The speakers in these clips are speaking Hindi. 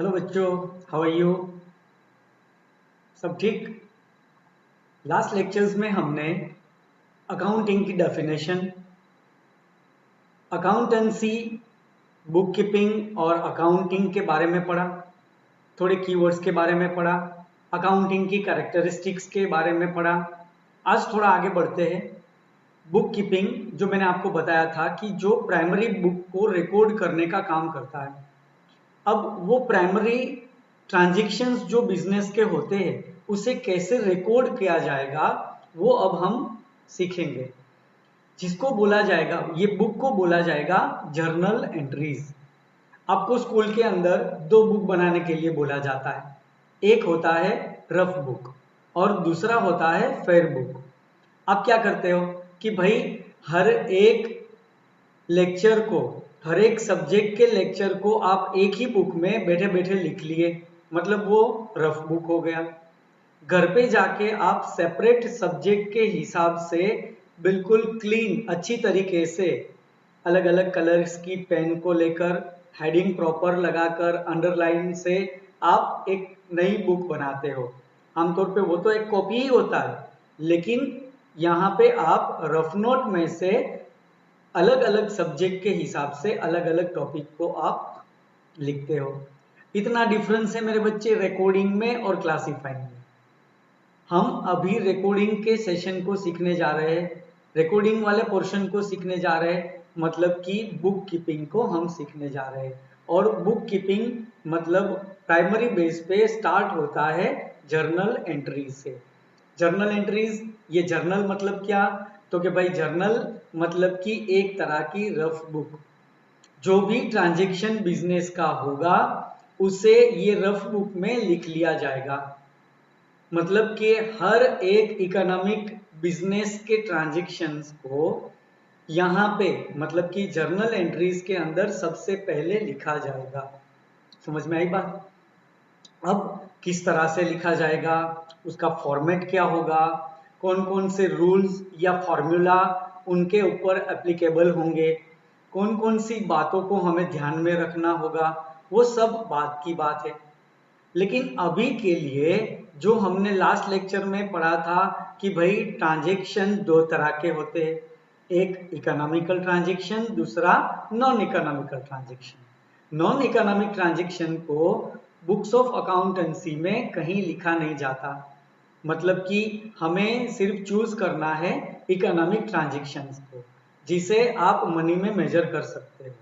हेलो बच्चों, हाउ आर यू? सब ठीक? लास्ट लेक्चर्स में हमने अकाउंटिंग की डेफिनेशन, अकाउंटेंसी, बुक कीपिंग और अकाउंटिंग के बारे में पढ़ा, थोड़े कीवर्ड्स के बारे में पढ़ा, अकाउंटिंग की कैरेक्टरिस्टिक्स के बारे में पढ़ा। आज थोड़ा आगे बढ़ते हैं। बुक कीपिंग, जो मैंने आपको बताया था कि जो प्राइमरी बुक को रिकॉर्ड करने का काम करता है। अब वो प्राइमरी ट्रांजैक्शंस जो बिजनेस के होते हैं उसे कैसे रिकॉर्ड किया जाएगा वो अब हम सीखेंगे। जिसको बोला जाएगा, ये बुक को बोला जाएगा जर्नल एंट्रीज। आपको स्कूल के अंदर दो बुक बनाने के लिए बोला जाता है। एक होता है रफ बुक और दूसरा होता है फेयर बुक। आप क्या करते हो कि भाई हर एक लेक्चर को, हर एक सब्जेक्ट के लेक्चर को आप एक ही बुक में बैठे बैठे लिख लिए, मतलब वो रफ बुक हो गया। घर पे जाके आप सेपरेट सब्जेक्ट के हिसाब से बिल्कुल क्लीन अच्छी तरीके से अलग अलग कलर्स की पेन को लेकर हेडिंग प्रॉपर लगाकर अंडरलाइन से आप एक नई बुक बनाते हो। आमतौर पे वो तो एक कॉपी ही होता है, लेकिन यहाँ पे आप रफ नोट में से अलग अलग सब्जेक्ट के हिसाब से अलग अलग टॉपिक को आप लिखते हो। इतना डिफरेंस है मेरे बच्चे रिकॉर्डिंग में और क्लासिफाइंग में। हम अभी रिकॉर्डिंग के सेशन को सीखने जा रहे हैं, रिकॉर्डिंग वाले पोर्शन को सीखने जा रहे हैं, मतलब कि बुक कीपिंग को हम सीखने जा रहे हैं। और बुक कीपिंग मतलब प्राइमरी बेस पे स्टार्ट होता है जर्नल एंट्रीज से। जर्नल एंट्रीज, ये जर्नल मतलब क्या? तो कि भाई जर्नल मतलब कि एक तरह की रफ बुक। जो भी ट्रांजैक्शन बिजनेस का होगा उसे ये रफ बुक में लिख लिया जाएगा। मतलब कि हर एक इकोनॉमिक बिजनेस के ट्रांजैक्शंस को यहाँ पे मतलब कि जर्नल एंट्रीज के अंदर सबसे पहले लिखा जाएगा। समझ में आई बात? अब किस तरह से लिखा जाएगा, उसका फॉर्मेट क्या होगा, कौन कौन से रूल्स या फॉर्मूला उनके ऊपर एप्लीकेबल होंगे, कौन कौन सी बातों को हमें ध्यान में रखना होगा, वो सब बात की बात है। लेकिन अभी के लिए जो हमने लास्ट लेक्चर में पढ़ा था कि भाई ट्रांजैक्शन दो तरह के होते हैं, एक इकोनॉमिकल ट्रांजैक्शन, दूसरा non economical transaction. Non economic transaction को बुक्स ऑफ अकाउंटेंसी में कहीं लिखा नहीं जाता, मतलब कि हमें सिर्फ चूज करना है इकोनॉमिक ट्रांजैक्शंस को, जिसे आप मनी में मेजर कर सकते हो।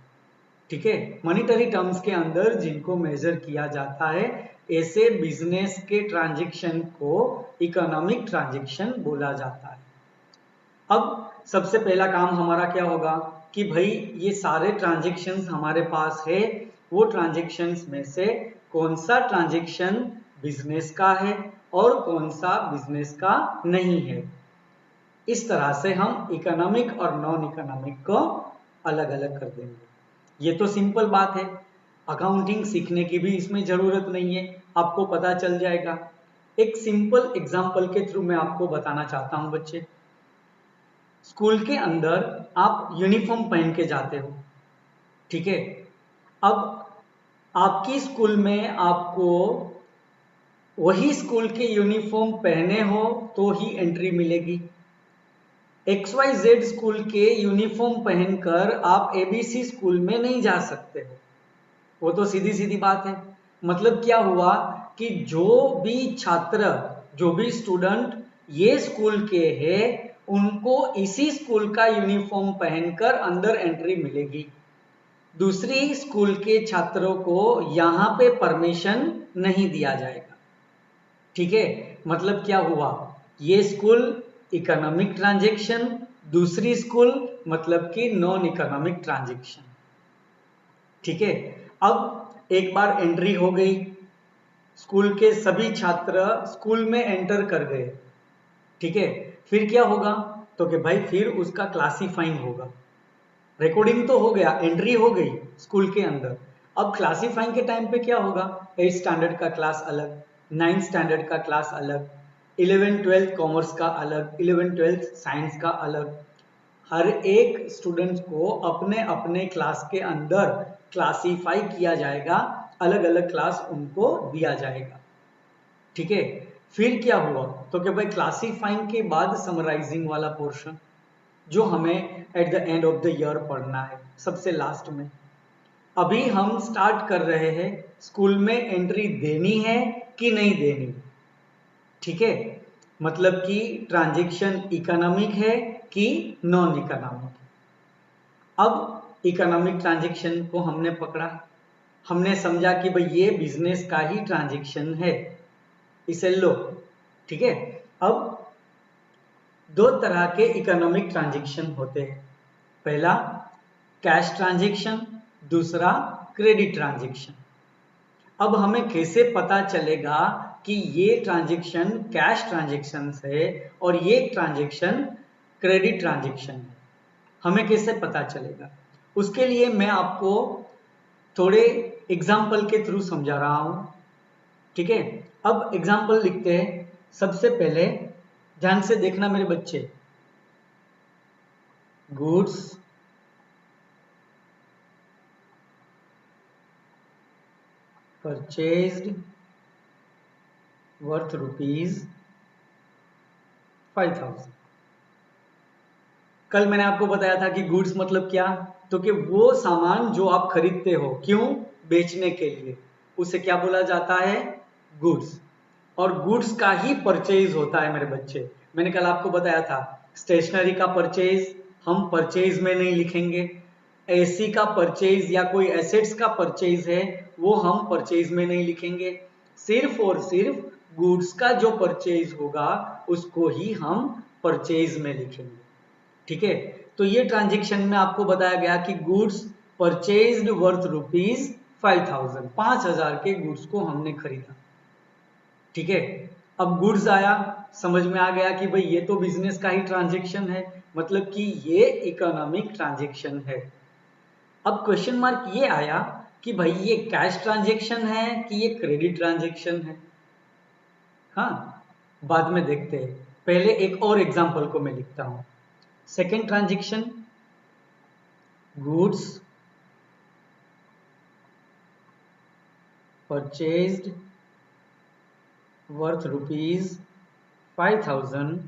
ठीक है, मॉनिटरी टर्म्स के अंदर जिनको मेजर किया जाता है, ऐसे बिजनेस के ट्रांजैक्शन को इकोनॉमिक ट्रांजैक्शन बोला जाता है। अब सबसे पहला काम हमारा क्या होगा कि भाई ये सारे ट्रांजैक्शंस हमारे पास है, वो ट्रांजैक्शंस में से कौन सा ट्रांजैक्शन बिजनेस का है और कौन सा बिजनेस का नहीं है। इस तरह से हम इकोनॉमिक और नॉन इकोनॉमिक को अलग अलग कर देंगे। ये तो सिंपल बात है, अकाउंटिंग सीखने की भी इसमें जरूरत नहीं है, आपको पता चल जाएगा। एक सिंपल एग्जांपल के थ्रू मैं आपको बताना चाहता हूं बच्चे। स्कूल के अंदर आप यूनिफॉर्म पहन के जाते हो, ठीक है। अब आपकी स्कूल में आपको वही स्कूल के यूनिफॉर्म पहने हो तो ही एंट्री मिलेगी। XYZ स्कूल के यूनिफॉर्म पहनकर आप ABC स्कूल में नहीं जा सकते हो, वो तो सीधी सीधी बात है। मतलब क्या हुआ कि जो भी छात्र, जो भी स्टूडेंट ये स्कूल के हैं उनको इसी स्कूल का यूनिफॉर्म पहनकर अंदर एंट्री मिलेगी। दूसरी स्कूल के छात्रों को यहाँ पे परमिशन नहीं दिया जाएगा। ठीक है, मतलब क्या हुआ, ये स्कूल इकोनॉमिक ट्रांजैक्शन, दूसरी स्कूल मतलब कि नॉन इकोनॉमिक ट्रांजैक्शन। ठीक है, अब एक बार एंट्री हो गई, स्कूल के सभी छात्र स्कूल में एंटर कर गए। ठीक है, फिर क्या होगा तो कि भाई फिर उसका क्लासीफाइंग होगा। रिकॉर्डिंग तो हो गया, एंट्री हो गई स्कूल के अंदर। अब क्लासीफाइंग के टाइम पे क्या होगा, 8th स्टैंडर्ड का क्लास अलग, 9th स्टैंडर्ड का क्लास अलग, 11th 12th कॉमर्स का अलग, 11th 12th साइंस का अलग। हर एक स्टूडेंट को अपने अपने क्लास के अंदर क्लासीफाई किया जाएगा, अलग अलग क्लास उनको दिया जाएगा। ठीक है, फिर क्या हुआ तो कि भाई क्लासीफाइंग के बाद समराइजिंग वाला पोर्शन जो हमें at the end of the year पढ़ना है, सबसे लास्ट में। अभी हम स्टार्ट कर रहे हैं स्कूल में एंट्री देनी है कि नहीं देनी। ठीक है, मतलब कि ट्रांजैक्शन इकोनॉमिक है कि नॉन इकोनॉमिक। अब इकोनॉमिक ट्रांजैक्शन को हमने पकड़ा, हमने समझा कि भाई ये बिजनेस का ही ट्रांजैक्शन है, इसे लो। ठीक है, अब दो तरह के इकोनॉमिक ट्रांजैक्शन होते हैं, पहला कैश ट्रांजैक्शन, दूसरा क्रेडिट ट्रांजैक्शन। अब हमें कैसे पता चलेगा कि ये ट्रांजैक्शन कैश ट्रांजैक्शन है और ये ट्रांजैक्शन क्रेडिट ट्रांजैक्शन है, हमें कैसे पता चलेगा? उसके लिए मैं आपको थोड़े एग्जाम्पल के थ्रू समझा रहा हूं। ठीक है, अब एग्जाम्पल लिखते हैं। सबसे पहले ध्यान से देखना मेरे बच्चे, गुड्स परचेज्ड वर्थ ₹5,000। कल मैंने आपको बताया था कि गुड्स मतलब क्या, तो कि वो सामान जो आप खरीदते हो, क्यों? बेचने के लिए, उसे क्या बोला जाता है? गुड्स। और गुड्स का ही परचेज होता है मेरे बच्चे। मैंने कल आपको बताया था स्टेशनरी का परचेज हम परचेज में नहीं लिखेंगे, एसी का परचेज या कोई एसेट्स का परचेज है वो हम परचेज में नहीं लिखेंगे, सिर्फ और सिर्फ गुड्स का जो परचेज होगा उसको ही हम परचेज में लिखेंगे। ठीक है, तो ये ट्रांजैक्शन में आपको बताया गया कि गुड्स परचेज्ड वर्थ ₹5,000, 5,000 के गुड्स को हमने खरीदा। ठीक है, अब गुड्स आया, समझ में आ गया कि भाई ये तो बिजनेस का ही ट्रांजैक्शन है, मतलब कि ये इकोनॉमिक ट्रांजैक्शन है। अब क्वेश्चन मार्क ये आया कि भाई ये कैश ट्रांजैक्शन है कि ये क्रेडिट ट्रांजैक्शन है। हाँ, बाद में देखते हैं, पहले एक और एग्जांपल को मैं लिखता हूं। Second transaction, goods purchased worth ₹5,000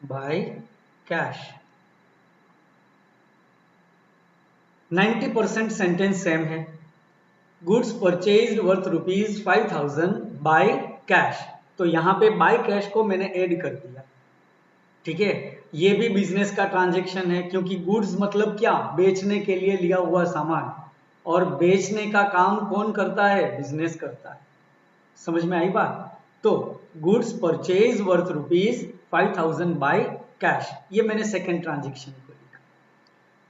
by cash. 90% sentence same है, goods purchased worth ₹5,000 by cash, तो यहां पे बाय कैश को मैंने ऐड कर दिया। ठीक है, ये भी बिजनेस का ट्रांजैक्शन है, क्योंकि गुड्स मतलब क्या? बेचने के लिए लिया हुआ सामान, और बेचने का काम कौन करता है? बिजनेस करता है। समझ में आई बात? तो goods purchase worth ₹5,000 by cash, ये मैंने सेकेंड ट्रांजैक्शन को लिखा।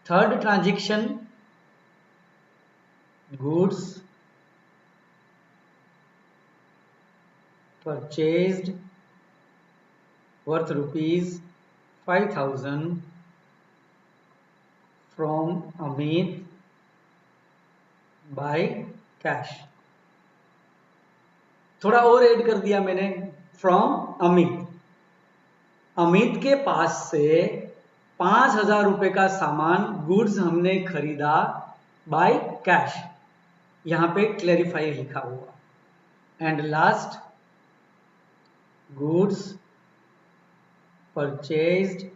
Third transaction, goods purchased worth ₹5,000 from Amit by cash. थोड़ा और ऐड कर दिया मैंने, फ्रॉम अमित, अमित के पास से 5,000 रुपए का सामान गुड्स हमने खरीदा बाय कैश, यहां पे क्लैरिफाई लिखा हुआ। And last, goods purchased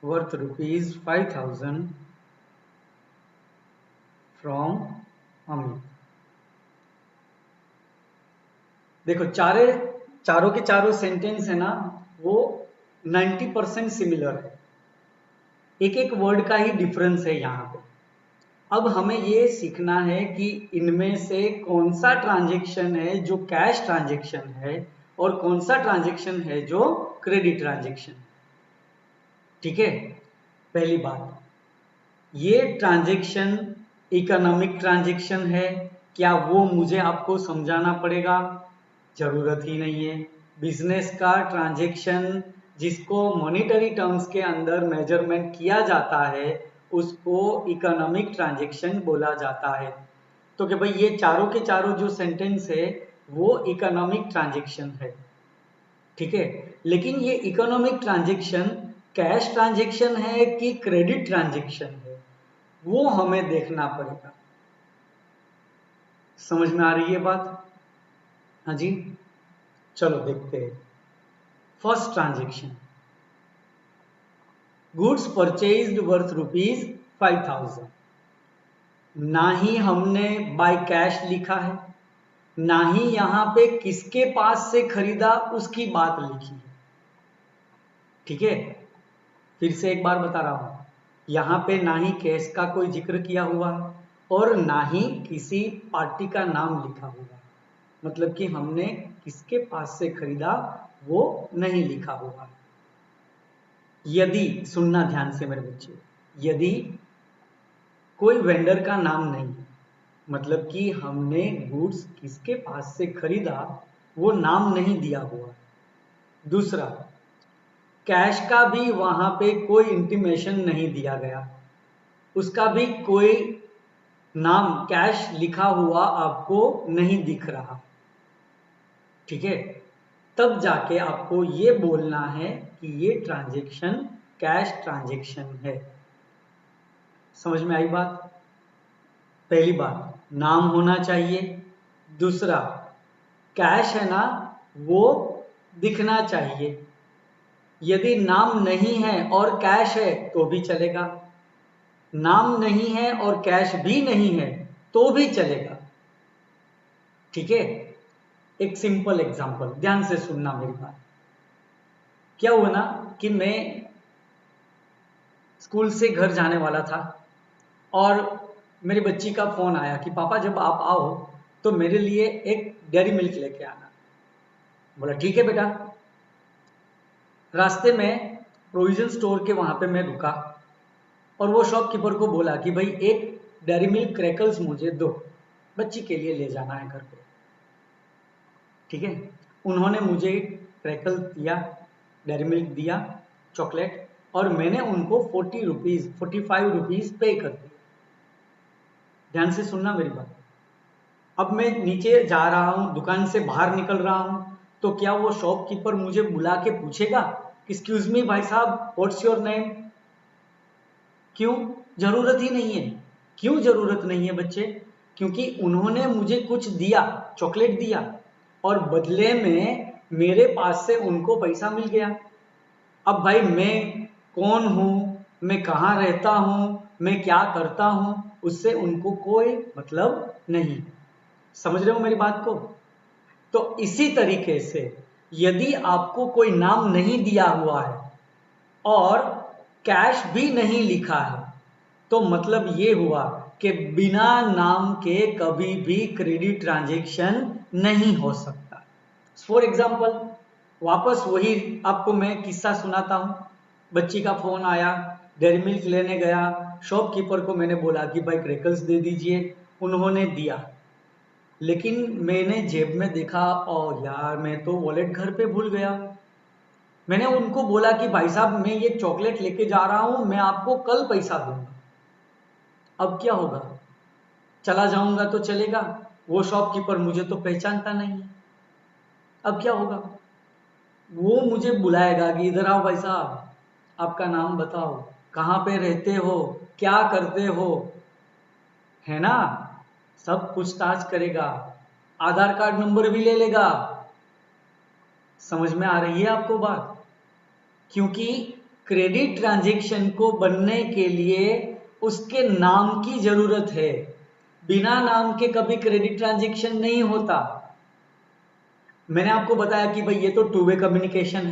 worth ₹5,000 from Amit. देखो चारों के चारों सेंटेंस है ना, वो 90% सिमिलर है, एक एक वर्ड का ही डिफरेंस है यहाँ पे। अब हमें ये सीखना है कि इनमें से कौन सा ट्रांजैक्शन है जो कैश ट्रांजैक्शन है और कौन सा ट्रांजैक्शन है जो क्रेडिट ट्रांजैक्शन। ठीक है, पहली बात, ये ट्रांजैक्शन इकोनॉमिक ट्रांजैक्शन है, क्या वो मुझे आपको समझाना पड़ेगा? जरूरत ही नहीं है। बिजनेस का ट्रांजैक्शन जिसको मॉनेटरी टर्म्स के अंदर मेजरमेंट किया जाता है उसको इकोनॉमिक ट्रांजैक्शन बोला जाता है। तो कि भाई ये चारों के चारों जो सेंटेंस है वो इकोनॉमिक ट्रांजैक्शन है। ठीक है, लेकिन ये इकोनॉमिक ट्रांजैक्शन कैश ट्रांजैक्शन है कि क्रेडिट ट्रांजैक्शन है, वो हमें देखना पड़ेगा। समझ में आ रही है बात? हाँ जी, चलो देखते हैं। First transaction, goods purchased worth ₹5,000। ना ही हमने बाय कैश लिखा है, ना ही यहां पे किसके पास से खरीदा उसकी बात लिखी है। ठीक है, फिर से एक बार बता रहा हूं, यहां पे ना ही कैश का कोई जिक्र किया हुआ है और ना ही किसी पार्टी का नाम लिखा हुआ है, मतलब कि हमने किसके पास से खरीदा वो नहीं लिखा हुआ है। यदि, सुनना ध्यान से मेरे बच्चे, यदि कोई वेंडर का नाम नहीं, मतलब कि हमने गुड्स किसके पास से खरीदा वो नाम नहीं दिया हुआ। दूसरा, कैश का भी वहां पे कोई इंटीमेशन नहीं दिया गया, उसका भी कोई नाम कैश लिखा हुआ आपको नहीं दिख रहा। ठीक है, तब जाके आपको ये बोलना है कि ये ट्रांजैक्शन कैश ट्रांजैक्शन है। समझ में आई बात? पहली बात, नाम होना चाहिए। दूसरा, कैश है ना वो दिखना चाहिए। यदि नाम नहीं है और कैश है तो भी चलेगा, नाम नहीं है और कैश भी नहीं है तो भी चलेगा। ठीक है, एक सिंपल एग्जांपल, ध्यान से सुनना मेरी बात। क्या हुआ ना कि मैं स्कूल से घर जाने वाला था और मेरी बच्ची का फोन आया कि पापा जब आप आओ तो मेरे लिए एक डेयरी मिल्क लेके आना। बोला ठीक है बेटा। रास्ते में प्रोविजन स्टोर के वहां पे मैं रुका और वो शॉपकीपर को बोला कि भाई एक डेयरी मिल्क क्रैकल्स मुझे दो, बच्ची के लिए ले जाना है घर पे। ठीक है, उन्होंने मुझे क्रैकल दिया, डेयरी मिल्क दिया, चॉकलेट, और मैंने उनको 45 रुपीज पे कर दिया। ध्यान से सुनना मेरी बात। अब मैं नीचे जा रहा हूं, दुकान से बाहर निकल रहा हूं, तो क्या वो शॉपकीपर मुझे बुला के पूछेगा एक्सक्यूज मी भाई साहब व्हाट्स योर नेम? क्यों? जरूरत ही नहीं है। क्यों जरूरत नहीं है बच्चे? क्योंकि उन्होंने मुझे कुछ दिया, चॉकलेट दिया, और बदले में मेरे पास से उनको पैसा मिल गया। अब भाई मैं कौन हूं, मैं कहां रहता हूं, मैं क्या करता हूं, उससे उनको कोई मतलब नहीं। समझ रहे हो मेरी बात को? तो इसी तरीके से यदि आपको कोई नाम नहीं दिया हुआ है और कैश भी नहीं लिखा है तो मतलब ये हुआ कि बिना नाम के कभी भी क्रेडिट ट्रांजैक्शन नहीं हो सकता। फॉर एग्जाम्पल, वापस वही आपको मैं किस्सा सुनाता हूं। बच्ची का फोन आया, डेयरी मिल्क लेने गया, शॉपकीपर को मैंने बोला कि भाई क्रैकर्स दे दीजिए, उन्होंने दिया, लेकिन मैंने जेब में देखा और यार मैं तो वॉलेट घर पे भूल गया। मैंने उनको बोला कि भाई साहब मैं ये चॉकलेट लेके जा रहा हूं, मैं आपको कल पैसा दूंगा। अब क्या होगा? चला जाऊंगा तो चलेगा, वो शॉपकीपर मुझे तो पहचानता नहीं है। अब क्या होगा? वो मुझे बुलाएगा कि इधर आओ भाई साहब, आपका नाम बताओ, कहां पे रहते हो, क्या करते हो, है ना? सब पूछताछ करेगा, आधार कार्ड नंबर भी ले लेगा। समझ में आ रही है आपको बात? क्योंकि क्रेडिट ट्रांजैक्शन को बनने के लिए उसके नाम की जरूरत है। बिना नाम के कभी क्रेडिट ट्रांजैक्शन नहीं होता। मैंने आपको बताया कि भाई ये तो टू वे कम्युनिकेशन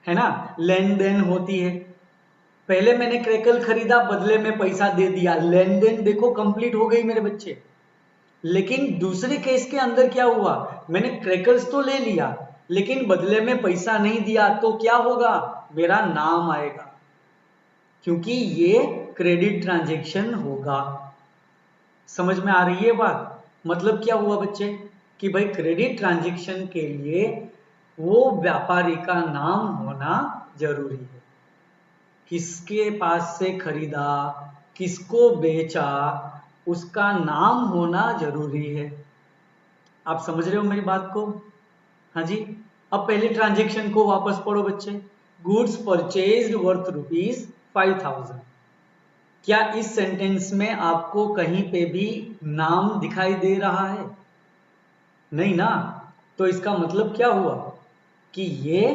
है ना, लेन देन होती है। पहले मैंने क्रैकल खरीदा, बदले में पैसा दे दिया, लेन देन देखो कंप्लीट हो गई मेरे बच्चे। लेकिन दूसरे केस के अंदर क्या हुआ, मैंने क्रैकर्स तो ले लिया लेकिन बदले में पैसा नहीं दिया, तो क्या होगा? मेरा नाम आएगा, क्योंकि ये क्रेडिट ट्रांजैक्शन होगा। समझ में आ रही है बात? मतलब क्या हुआ बच्चे कि भाई क्रेडिट ट्रांजैक्शन के लिए वो व्यापारी का नाम होना जरूरी है। किसके पास से खरीदा, किसको बेचा, उसका नाम होना जरूरी है। आप समझ रहे हो मेरी बात को? हाँ जी। अब पहले ट्रांजैक्शन को वापस पढ़ो बच्चे। Goods purchased worth ₹5,000। क्या इस सेंटेंस में आपको कहीं पे भी नाम दिखाई दे रहा है? नहीं ना। तो इसका मतलब क्या हुआ कि ये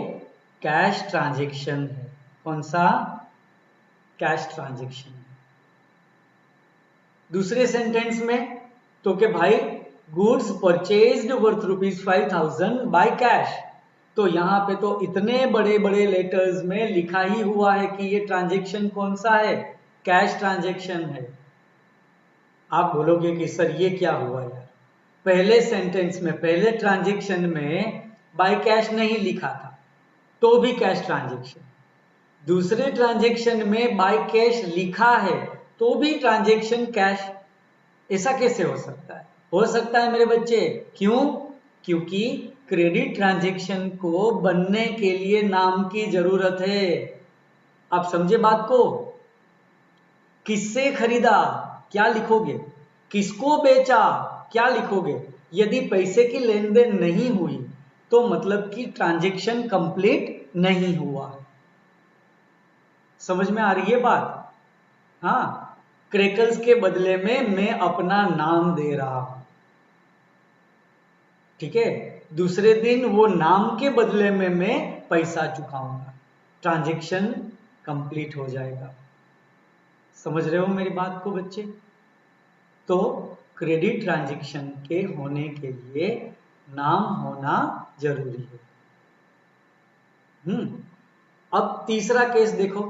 कैश ट्रांजैक्शन है। कौन सा? Cash transaction. दूसरे सेंटेंस में तो कि भाई goods purchased worth ₹5,000 by cash, तो यहां पे तो इतने बड़े बड़े लेटर्स में लिखा ही हुआ है कि ये ट्रांजैक्शन कौन सा है? कैश ट्रांजैक्शन है। आप बोलोगे कि सर ये क्या हुआ यार, पहले सेंटेंस में पहले ट्रांजैक्शन में बाय कैश नहीं लिखा था तो भी कैश ट्रांजैक्शन, दूसरे ट्रांजैक्शन में बाय कैश लिखा है तो भी ट्रांजैक्शन कैश। ऐसा कैसे हो सकता है? हो सकता है मेरे बच्चे। क्यों? क्योंकि क्रेडिट ट्रांजैक्शन को बनने के लिए नाम की जरूरत है। आप समझे बात को? किससे खरीदा, क्या लिखोगे? किसको बेचा, क्या लिखोगे? यदि पैसे की लेन देन नहीं हुई तो मतलब कि ट्रांजैक्शन कंप्लीट नहीं हुआ। समझ में आ रही है बात? हाँ, क्रैकल्स के बदले में मैं अपना नाम दे रहा हूं, ठीक है। दूसरे दिन वो नाम के बदले में मैं पैसा चुकाऊंगा, ट्रांजैक्शन कंप्लीट हो जाएगा। समझ रहे हो मेरी बात को बच्चे? तो क्रेडिट ट्रांजैक्शन के होने के लिए नाम होना जरूरी है। अब तीसरा केस देखो,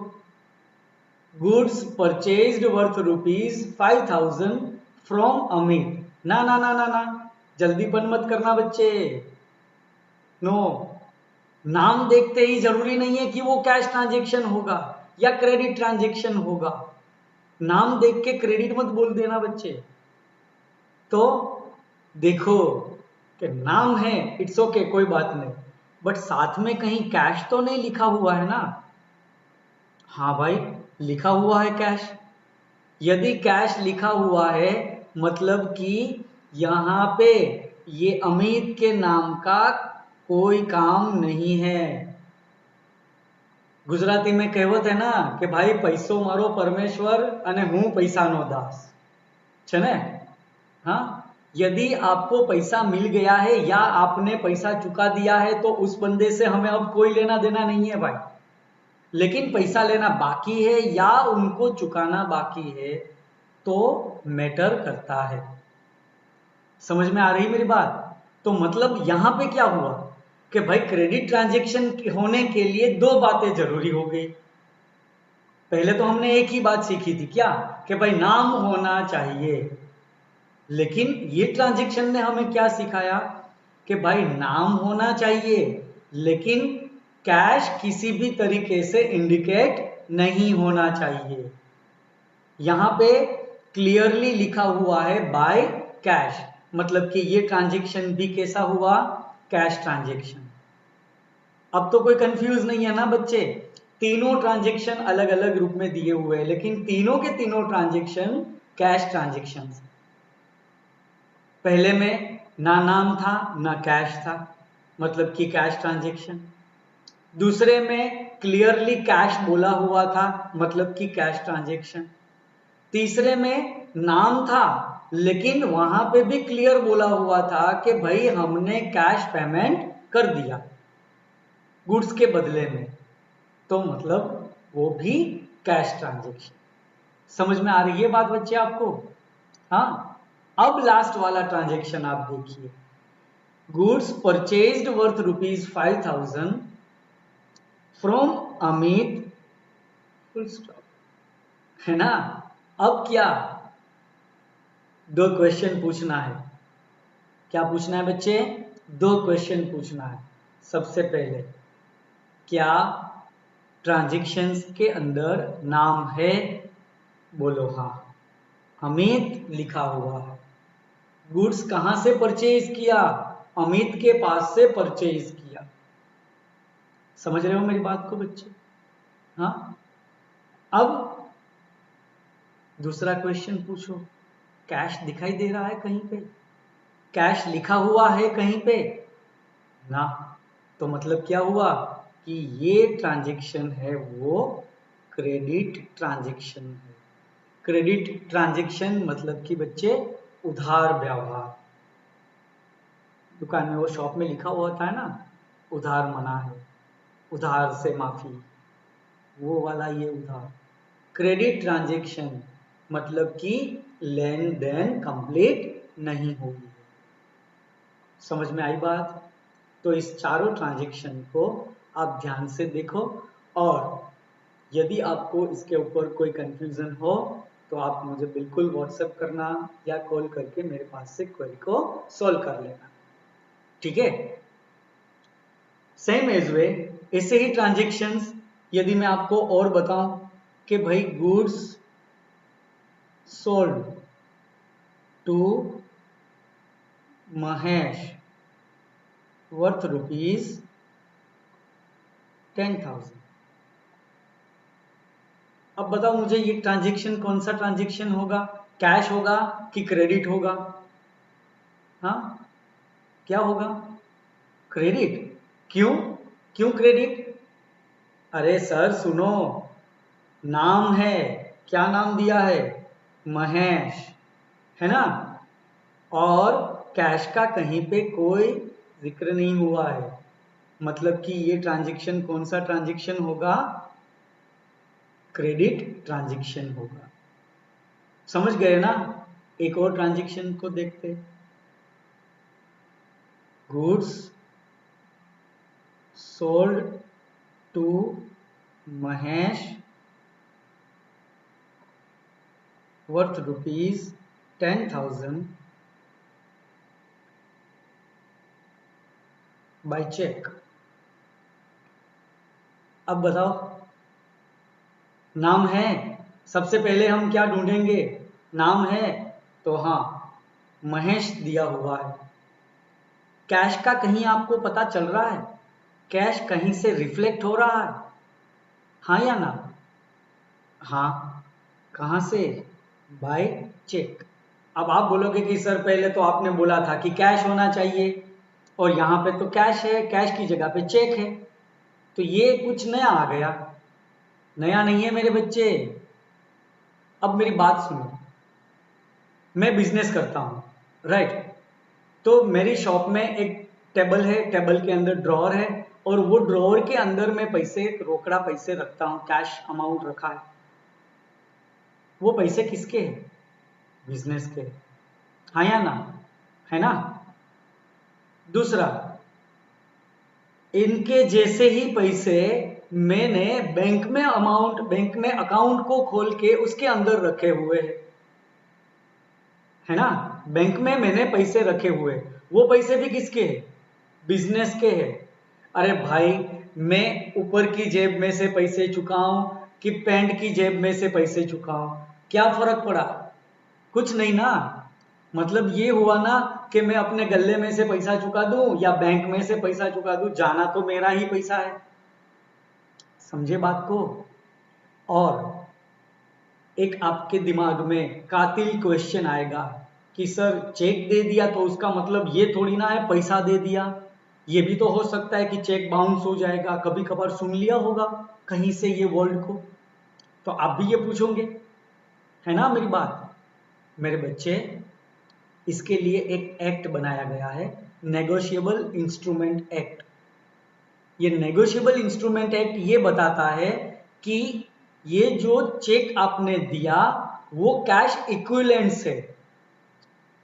goods purchased worth ₹5,000 from Amit. ना ना ना ना ना, जल्दीपन मत करना बच्चे। नो, नाम देखते ही जरूरी नहीं है कि वो कैश ट्रांजैक्शन होगा या क्रेडिट ट्रांजैक्शन होगा। नाम देख के क्रेडिट मत बोल देना बच्चे। तो देखो कि नाम है, इट्स ओके, कोई बात नहीं, बट साथ में कहीं कैश तो नहीं लिखा हुआ है ना? हाँ भाई, लिखा हुआ है कैश। यदि कैश लिखा हुआ है मतलब कि यहां पे ये अमित के नाम का कोई काम नहीं है। गुजराती में कहेवत है ना कि भाई पैसो मारो परमेश्वर अने हूं पैसानो दास, છે ને? हाँ, यदि आपको पैसा मिल गया है या आपने पैसा चुका दिया है तो उस बंदे से हमें अब कोई लेना देना नहीं है भाई। लेकिन पैसा लेना बाकी है या उनको चुकाना बाकी है तो मैटर करता है। समझ में आ रही मेरी बात? तो मतलब यहां पे क्या हुआ कि भाई क्रेडिट ट्रांजैक्शन होने के लिए दो बातें जरूरी हो गई। पहले तो हमने एक ही बात सीखी थी, क्या? कि भाई नाम होना चाहिए। लेकिन ये ट्रांजैक्शन ने हमें क्या सिखाया कि भाई नाम होना चाहिए लेकिन कैश किसी भी तरीके से इंडिकेट नहीं होना चाहिए। यहां पे क्लियरली लिखा हुआ है बाय कैश, मतलब कि ये ट्रांजैक्शन भी कैसा हुआ? Cash transaction. अब तो कोई कंफ्यूज नहीं है ना बच्चे? तीनों ट्रांजैक्शन अलग अलग रूप में दिए हुए हैं लेकिन तीनों के तीनों ट्रांजैक्शन कैश ट्रांजैक्शन। पहले में ना नाम था ना कैश था, मतलब कि कैश ट्रांजैक्शन। दूसरे में क्लियरली कैश बोला हुआ था, मतलब कि कैश ट्रांजैक्शन। तीसरे में नाम था लेकिन वहां पे भी क्लियर बोला हुआ था कि भाई हमने कैश पेमेंट कर दिया गुड्स के बदले में, तो मतलब वो भी कैश ट्रांजैक्शन। समझ में आ रही है बात बच्चे आपको? हाँ, अब लास्ट वाला ट्रांजैक्शन आप देखिए, goods purchased worth ₹5,000 from Amit, full stop, है ना? अब क्या? दो क्वेश्चन पूछना है। क्या पूछना है बच्चे? दो क्वेश्चन पूछना है। सबसे पहले, क्या ट्रांजैक्शंस के अंदर नाम है? बोलो हाँ। अमित लिखा हुआ है। गुड्स कहां से परचेज किया? अमित के पास से परचेज किया। समझ रहे हो मेरी बात को बच्चे? हाँ, अब दूसरा क्वेश्चन पूछो, कैश दिखाई दे रहा है कहीं पे? कैश लिखा हुआ है कहीं पे? ना। तो मतलब क्या हुआ कि ये ट्रांजैक्शन है वो क्रेडिट ट्रांजैक्शन है। क्रेडिट ट्रांजैक्शन मतलब कि बच्चे उधार व्यवहार। दुकान में वो शॉप में लिखा हुआ होता है ना, उधार मना है, उधार से माफी, वो वाला ये उधार। क्रेडिट ट्रांजैक्शन मतलब कि लेन देन कंप्लीट नहीं हुई है। समझ में आई बात? तो इस चारों ट्रांजैक्शन को आप ध्यान से देखो, और यदि आपको इसके ऊपर कोई कंफ्यूजन हो तो आप मुझे बिल्कुल व्हाट्सएप करना या कॉल करके मेरे पास से क्वेरी को सॉल्व कर लेना, ठीक है? सेम एज वे ऐसे ही ट्रांजैक्शंस यदि मैं आपको और बताऊं कि भाई goods sold to Mahesh worth rupees 10,000। अब बताओ मुझे ये ट्रांजैक्शन कौन सा ट्रांजैक्शन होगा? कैश होगा कि क्रेडिट होगा? हाँ, क्या होगा? क्रेडिट। क्यों? क्यों क्रेडिट? अरे सर सुनो, नाम है, क्या नाम दिया है? महेश, है ना? और कैश का कहीं पे कोई जिक्र नहीं हुआ है, मतलब कि ये ट्रांजैक्शन कौन सा ट्रांजैक्शन होगा? क्रेडिट ट्रांजैक्शन होगा। समझ गए ना? एक और ट्रांजैक्शन को देखते। Goods sold to Mahesh worth rupees 10,000 by cheque. अब बताओ, नाम है, सबसे पहले हम क्या ढूंढेंगे? नाम है तो हाँ, महेश दिया हुआ है। कैश का कहीं आपको पता चल रहा है? कैश कहीं से रिफ्लेक्ट हो रहा है? हाँ या ना? हाँ। कहां से? By cheque. अब आप बोलोगे कि सर पहले तो आपने बोला था कि कैश होना चाहिए, और यहां पे तो कैश है, कैश की जगह पे चेक है, तो ये कुछ नया आ गया। नया नहीं है मेरे बच्चे। अब मेरी बात सुनो, मैं बिजनेस करता हूं, राइट? तो मेरी शॉप में एक टेबल है, टेबल के अंदर ड्रॉअर है, और वो ड्रॉअर के अंदर मैं पैसे, रोकड़ा पैसे रखता हूं, कैश अमाउंट रखा है। वो पैसे किसके हैं? बिजनेस के। हाँ या ना? है ना? दूसरा, इनके जैसे ही पैसे मैंने बैंक में अमाउंट, बैंक में अकाउंट को खोल के उसके अंदर रखे हुए हैं, है ना? बैंक में मैंने पैसे रखे हुए, वो पैसे भी किसके हैं? बिजनेस के हैं। अरे भाई, मैं ऊपर की जेब में से पैसे चुकाऊं कि पैंट की जेब में से पैसे चुकाऊं, क्या फर्क पड़ा? कुछ नहीं ना। मतलब ये हुआ ना कि मैं अपने गल्ले में से पैसा चुका दूं या बैंक में से पैसा चुका दूं, जाना तो मेरा ही पैसा है। समझे बात को? और एक आपके दिमाग में कातिल क्वेश्चन आएगा कि सर चेक दे दिया तो उसका मतलब ये थोड़ी ना है पैसा दे दिया, ये भी तो हो सकता है कि चेक बाउंस हो जाएगा। कभी कभार सुन लिया होगा कहीं से ये वर्ड को, तो आप भी ये पूछोगे, है ना मेरी बात? मेरे बच्चे, इसके लिए एक एक्ट बनाया गया है, नेगोशिएबल इंस्ट्रूमेंट एक्ट। ये नेगोशिएबल इंस्ट्रूमेंट एक्ट ये बताता है कि ये जो चेक आपने दिया वो कैश इक्विवेलेंस है।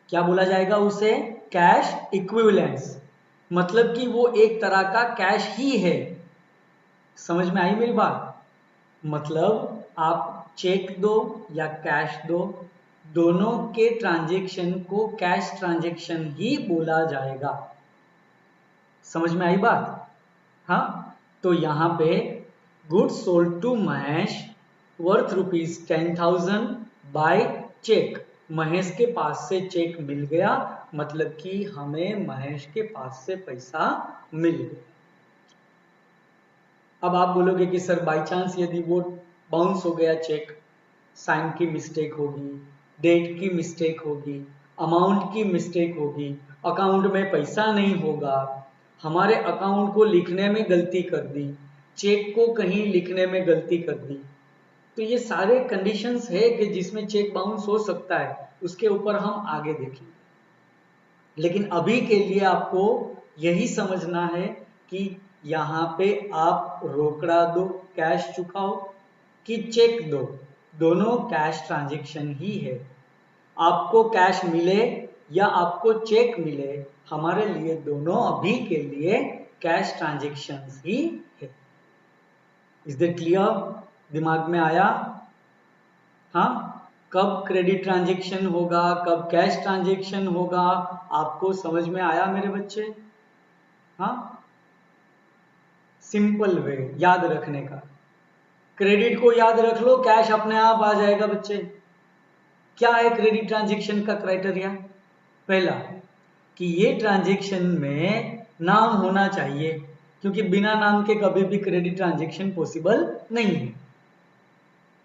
क्या बोला जाएगा उसे? Cash equivalence. मतलब कि वो एक तरह का कैश ही है। समझ में आई मेरी बात? मतलब आप चेक दो या कैश दो, दोनों के ट्रांजैक्शन को कैश ट्रांजैक्शन ही बोला जाएगा। समझ में आई बात? हाँ, तो यहां पे goods sold to Mahesh worth rupees 10,000 by cheque. Mahesh के पास से चेक मिल गया, मतलब कि हमें महेश के पास से पैसा मिल गया। अब आप बोलोगे कि सर बाय चांस यदि वो बाउंस हो गया चेक, साइन की मिस्टेक होगी, डेट की मिस्टेक होगी, अमाउंट की मिस्टेक होगी, अकाउंट में पैसा नहीं होगा, हमारे अकाउंट को लिखने में गलती कर दी, चेक को कहीं लिखने में गलती कर दी, तो ये सारे कंडीशंस है कि जिसमें चेक बाउंस हो सकता है, उसके ऊपर हम आगे देखेंगे। लेकिन अभी के लिए आपको यही समझना है कि यहाँ पे आप रोकड़ा दो, कैश चुकाओ कि चेक दो, दोनों कैश ट्रांजैक्शन ही है। आपको कैश मिले या आपको चेक मिले, हमारे लिए दोनों अभी के लिए कैश ट्रांजैक्शंस ही है। Is that clear? दिमाग में आया? हाँ, कब क्रेडिट ट्रांजैक्शन होगा, कब कैश ट्रांजैक्शन होगा, आपको समझ में आया मेरे बच्चे? हाँ, सिंपल वे याद रखने का। क्रेडिट को याद रख लो, कैश अपने आप आ जाएगा बच्चे। क्या है क्रेडिट ट्रांजैक्शन का क्राइटेरिया? पहला कि ये ट्रांजैक्शन में नाम होना चाहिए, क्योंकि बिना नाम के कभी भी क्रेडिट ट्रांजैक्शन पॉसिबल नहीं है।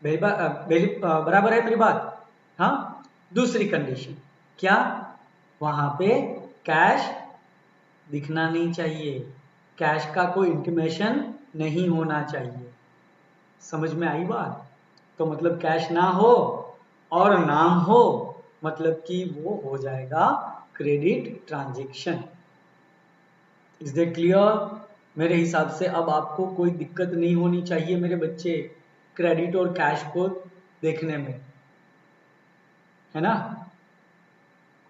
बराबर है मेरी बात? हाँ। दूसरी कंडीशन क्या? वहां पे कैश दिखना नहीं चाहिए, कैश का कोई इंटीमेशन नहीं होना चाहिए। समझ में आई बात? तो मतलब कैश ना हो और नाम हो, मतलब कि वो हो जाएगा credit transaction. Is that clear? मेरे हिसाब से अब आपको कोई दिक्कत नहीं होनी चाहिए मेरे बच्चे, क्रेडिट और कैश को देखने में, है ना?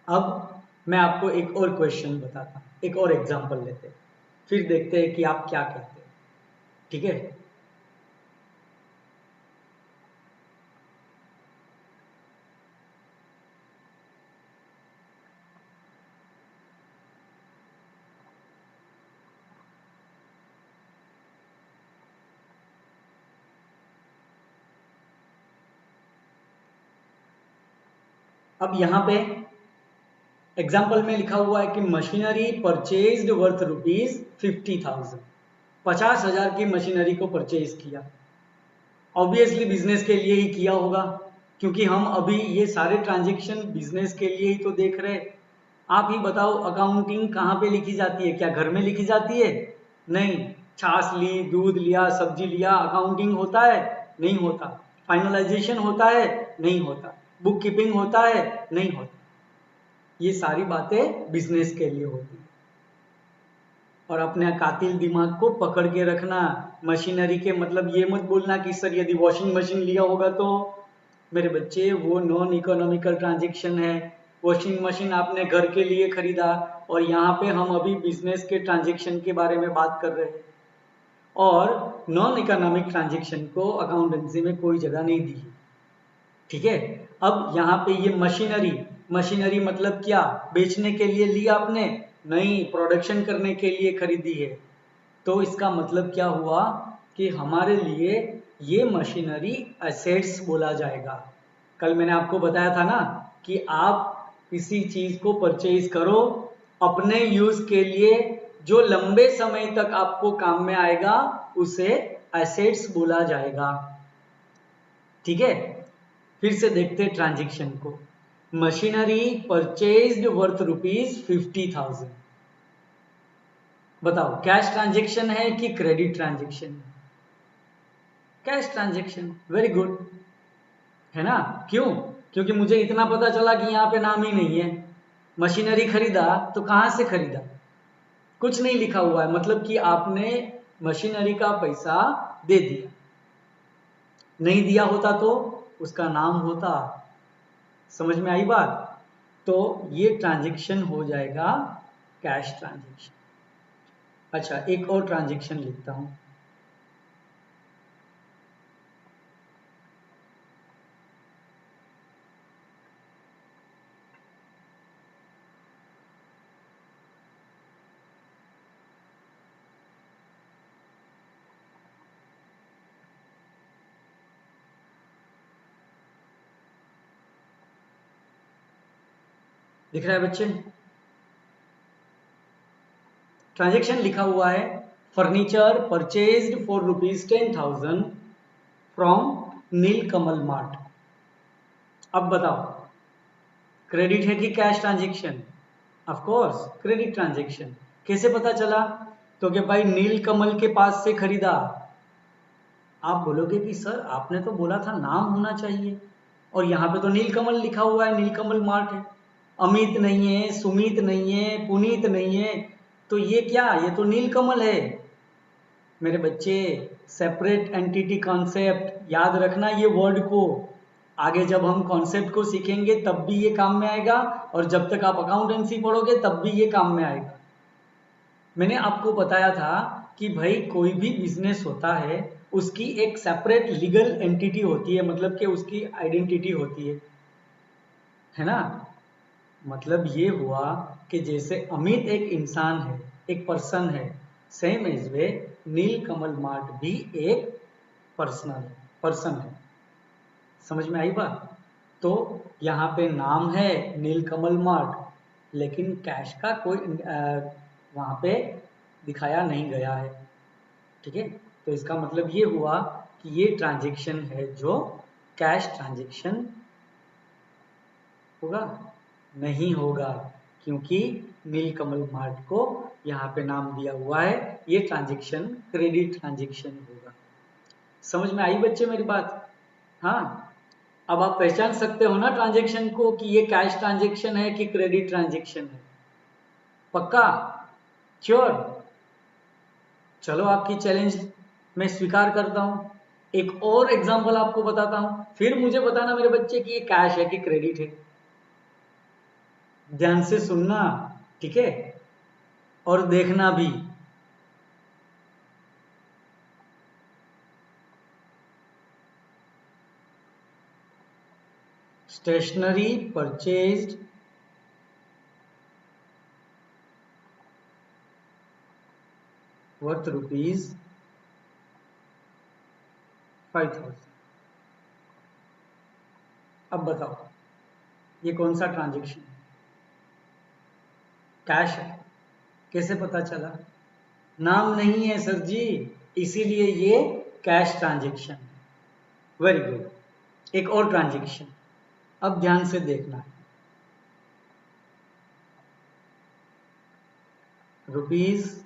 अब मैं आपको एक और क्वेश्चन बताता हूं, एक और एग्जांपल लेते हैं, फिर देखते हैं कि आप क्या कहते हैं। ठीक है? अब यहां पे एग्जाम्पल में लिखा हुआ है कि मशीनरी परचेज्ड वर्थ ₹50,000, 50,000 की मशीनरी को परचेज किया। ऑब्वियसली बिजनेस के लिए ही किया होगा, क्योंकि हम अभी ये सारे ट्रांजैक्शन बिजनेस के लिए ही तो देख रहे हैं। आप ही बताओ, अकाउंटिंग कहाँ पे लिखी जाती है? क्या घर में लिखी जाती है? नहीं। छाछ ली, दूध लिया, सब्जी लिया, अकाउंटिंग होता है? नहीं होता। फाइनलाइजेशन होता है? नहीं होता। बुक कीपिंग होता है? नहीं होता। ये सारी बातें बिजनेस के लिए होती है। और अपने कातिल दिमाग को पकड़ के रखना। मशीनरी के मतलब ये मत बोलना कि सर यदि वॉशिंग मशीन लिया होगा तो, मेरे बच्चे वो नॉन इकोनॉमिकल ट्रांजैक्शन है। वॉशिंग मशीन आपने घर के लिए खरीदा, और यहाँ पे हम अभी बिजनेस के ट्रांजैक्शन के बारे में बात कर रहे हैं, और नॉन इकोनॉमिक ट्रांजैक्शन को अकाउंटेंसी में कोई जगह नहीं दी है। ठीक है? अब यहाँ पे ये मशीनरी, मशीनरी मतलब क्या? बेचने के लिए लिया आपने? नहीं, प्रोडक्शन करने के लिए खरीदी है। तो इसका मतलब क्या हुआ कि हमारे लिए ये मशीनरी एसेट्स बोला जाएगा। कल मैंने आपको बताया था ना कि आप किसी चीज को परचेज करो अपने यूज के लिए, जो लंबे समय तक आपको काम में आएगा, उसे एसेट्स बोला जाएगा। ठीक है? फिर से देखते हैं ट्रांजैक्शन को। Machinery purchased worth ₹50,000। बताओ, कैश ट्रांजैक्शन है कि क्रेडिट ट्रांजैक्शन है? Cash transaction. वेरी गुड, है ना? क्यों? क्योंकि मुझे इतना पता चला कि यहाँ पे नाम ही नहीं है। मशीनरी खरीदा तो कहां से खरीदा? कुछ नहीं लिखा हुआ है, मतलब कि आपने मशीनरी का पैसा दे दिया। नहीं दिया होता तो उसका नाम होता। समझ में आई बात? तो ये ट्रांजैक्शन हो जाएगा कैश ट्रांजैक्शन। अच्छा, एक और ट्रांजैक्शन लिखता हूं। दिख रहा है बच्चे? ट्रांजैक्शन लिखा हुआ है, furniture purchased for ₹10,000 from Neelkamal mart. अब बताओ, क्रेडिट है कि cash transaction? Of course credit transaction. कैसे पता चला? तो कि भाई नीलकमल के पास से खरीदा, आप बोलोगे कि सर आपने तो बोला था नाम होना चाहिए, और यहाँ पे तो नीलकमल लिखा हुआ है, नीलकमल मार्ट है, अमित नहीं है, सुमित नहीं है, पुनीत नहीं है, तो ये क्या, ये तो नीलकमल है। मेरे बच्चे, सेपरेट एंटिटी कॉन्सेप्ट याद रखना ये वर्ड को, आगे जब हम कॉन्सेप्ट को सीखेंगे तब भी ये काम में आएगा, और जब तक आप अकाउंटेंसी पढ़ोगे तब भी ये काम में आएगा। मैंने आपको बताया था कि भाई कोई भी बिजनेस होता है उसकी एक सेपरेट लीगल एंटिटी होती है, मतलब कि उसकी आइडेंटिटी होती है ना। मतलब ये हुआ कि जैसे अमित एक इंसान है, एक पर्सन है, सेम एज वे नीलकमल मार्ट भी एक पर्सन है। समझ में आई बात। तो यहाँ पे नाम है नीलकमल मार्ट, लेकिन कैश का कोई वहाँ पे दिखाया नहीं गया है। ठीक है, तो इसका मतलब ये हुआ कि ये ट्रांजैक्शन है जो कैश ट्रांजैक्शन होगा नहीं होगा, क्योंकि नीलकमल मार्ट को यहाँ पे नाम दिया हुआ है, ये ट्रांजैक्शन क्रेडिट ट्रांजैक्शन होगा। समझ में आई बच्चे मेरी बात। हाँ, अब आप पहचान सकते हो ना ट्रांजैक्शन को कि ये कैश ट्रांजैक्शन है कि क्रेडिट ट्रांजैक्शन है। पक्का, श्योर। चलो आपकी चैलेंज मैं स्वीकार करता हूं। एक और एग्जांपल आपको बताता हूं, फिर मुझे बताना मेरे बच्चे कि ये कैश है कि क्रेडिट है। ध्यान से सुनना, ठीक है, और देखना भी। Stationery purchased worth ₹5,000। अब बताओ ये कौन सा ट्रांजैक्शन है? कैश है। कैसे पता चला? नाम नहीं है सर जी, इसीलिए ये कैश ट्रांजैक्शन है। Very good. एक और ट्रांजैक्शन, अब ध्यान से देखना। ₹1,000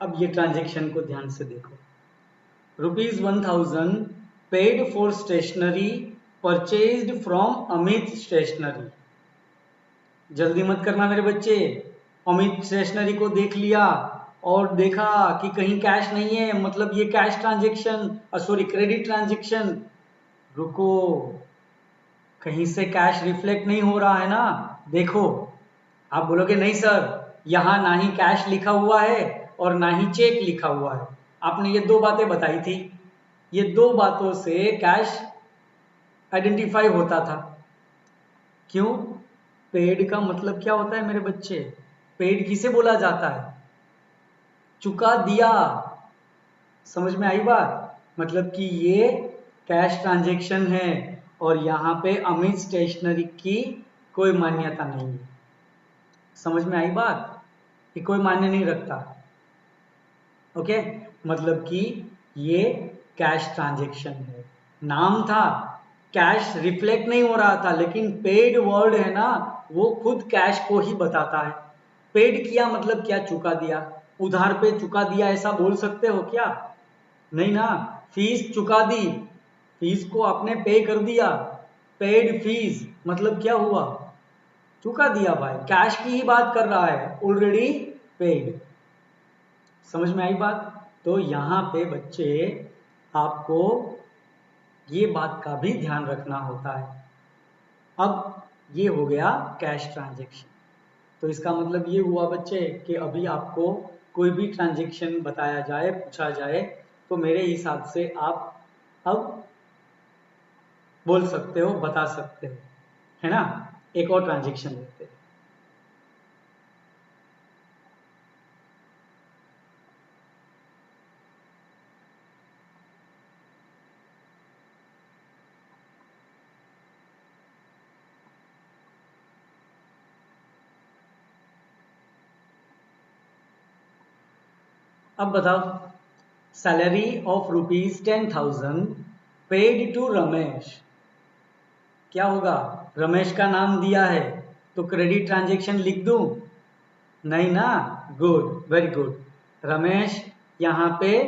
अब ये ट्रांजैक्शन को ध्यान से देखो। ₹1,000 paid for stationery purchased from Amit stationery. जल्दी मत करना मेरे बच्चे। अमित स्टेशनरी को देख लिया और देखा कि कहीं कैश नहीं है, मतलब ये cash transaction, sorry credit transaction. रुको, कहीं से कैश रिफ्लेक्ट नहीं हो रहा है ना। देखो, आप बोलोगे नहीं सर यहाँ ना ही कैश लिखा हुआ है और ना ही चेक लिखा हुआ है। आपने ये दो बातें बताई थी, ये दो बातों से कैश आइडेंटिफाई होता था। क्यों? पेड का मतलब क्या होता है मेरे बच्चे? पेड किसे बोला जाता है? चुका दिया। समझ में आई बात। मतलब कि ये कैश ट्रांजैक्शन है और यहाँ पे अमित स्टेशनरी की कोई मान्यता नहीं है। समझ में आई बात, कि कोई मान्य नहीं रखता। ओके, मतलब कि ये कैश ट्रांजैक्शन है। नाम था, कैश रिफ्लेक्ट नहीं हो रहा था, लेकिन पेड वर्ड है ना, वो खुद कैश को ही बताता है। पेड किया मतलब क्या? चुका दिया। उधार पे चुका दिया ऐसा बोल सकते हो क्या? नहीं ना। फीस चुका दी, फीस को आपने पे कर दिया। पेड फीस मतलब क्या हुआ? चुका दिया भाई, कैश की ही बात कर रहा है, ऑलरेडी पेड। समझ में आई बात। तो यहाँ पे बच्चे आपको ये बात का भी ध्यान रखना होता है। अब ये हो गया कैश ट्रांजैक्शन। तो इसका मतलब ये हुआ बच्चे कि अभी आपको कोई भी ट्रांजैक्शन बताया जाए, पूछा जाए, तो मेरे हिसाब से आप अब बोल सकते हो, बता सकते हो, है ना। एक और ट्रांजैक्शन लेते हैं। अब बताओ, salary of ₹10,000 paid to Ramesh, क्या होगा? रमेश का नाम दिया है तो क्रेडिट ट्रांजेक्शन लिख दूं? नहीं ना। Good, very good. रमेश यहाँ पे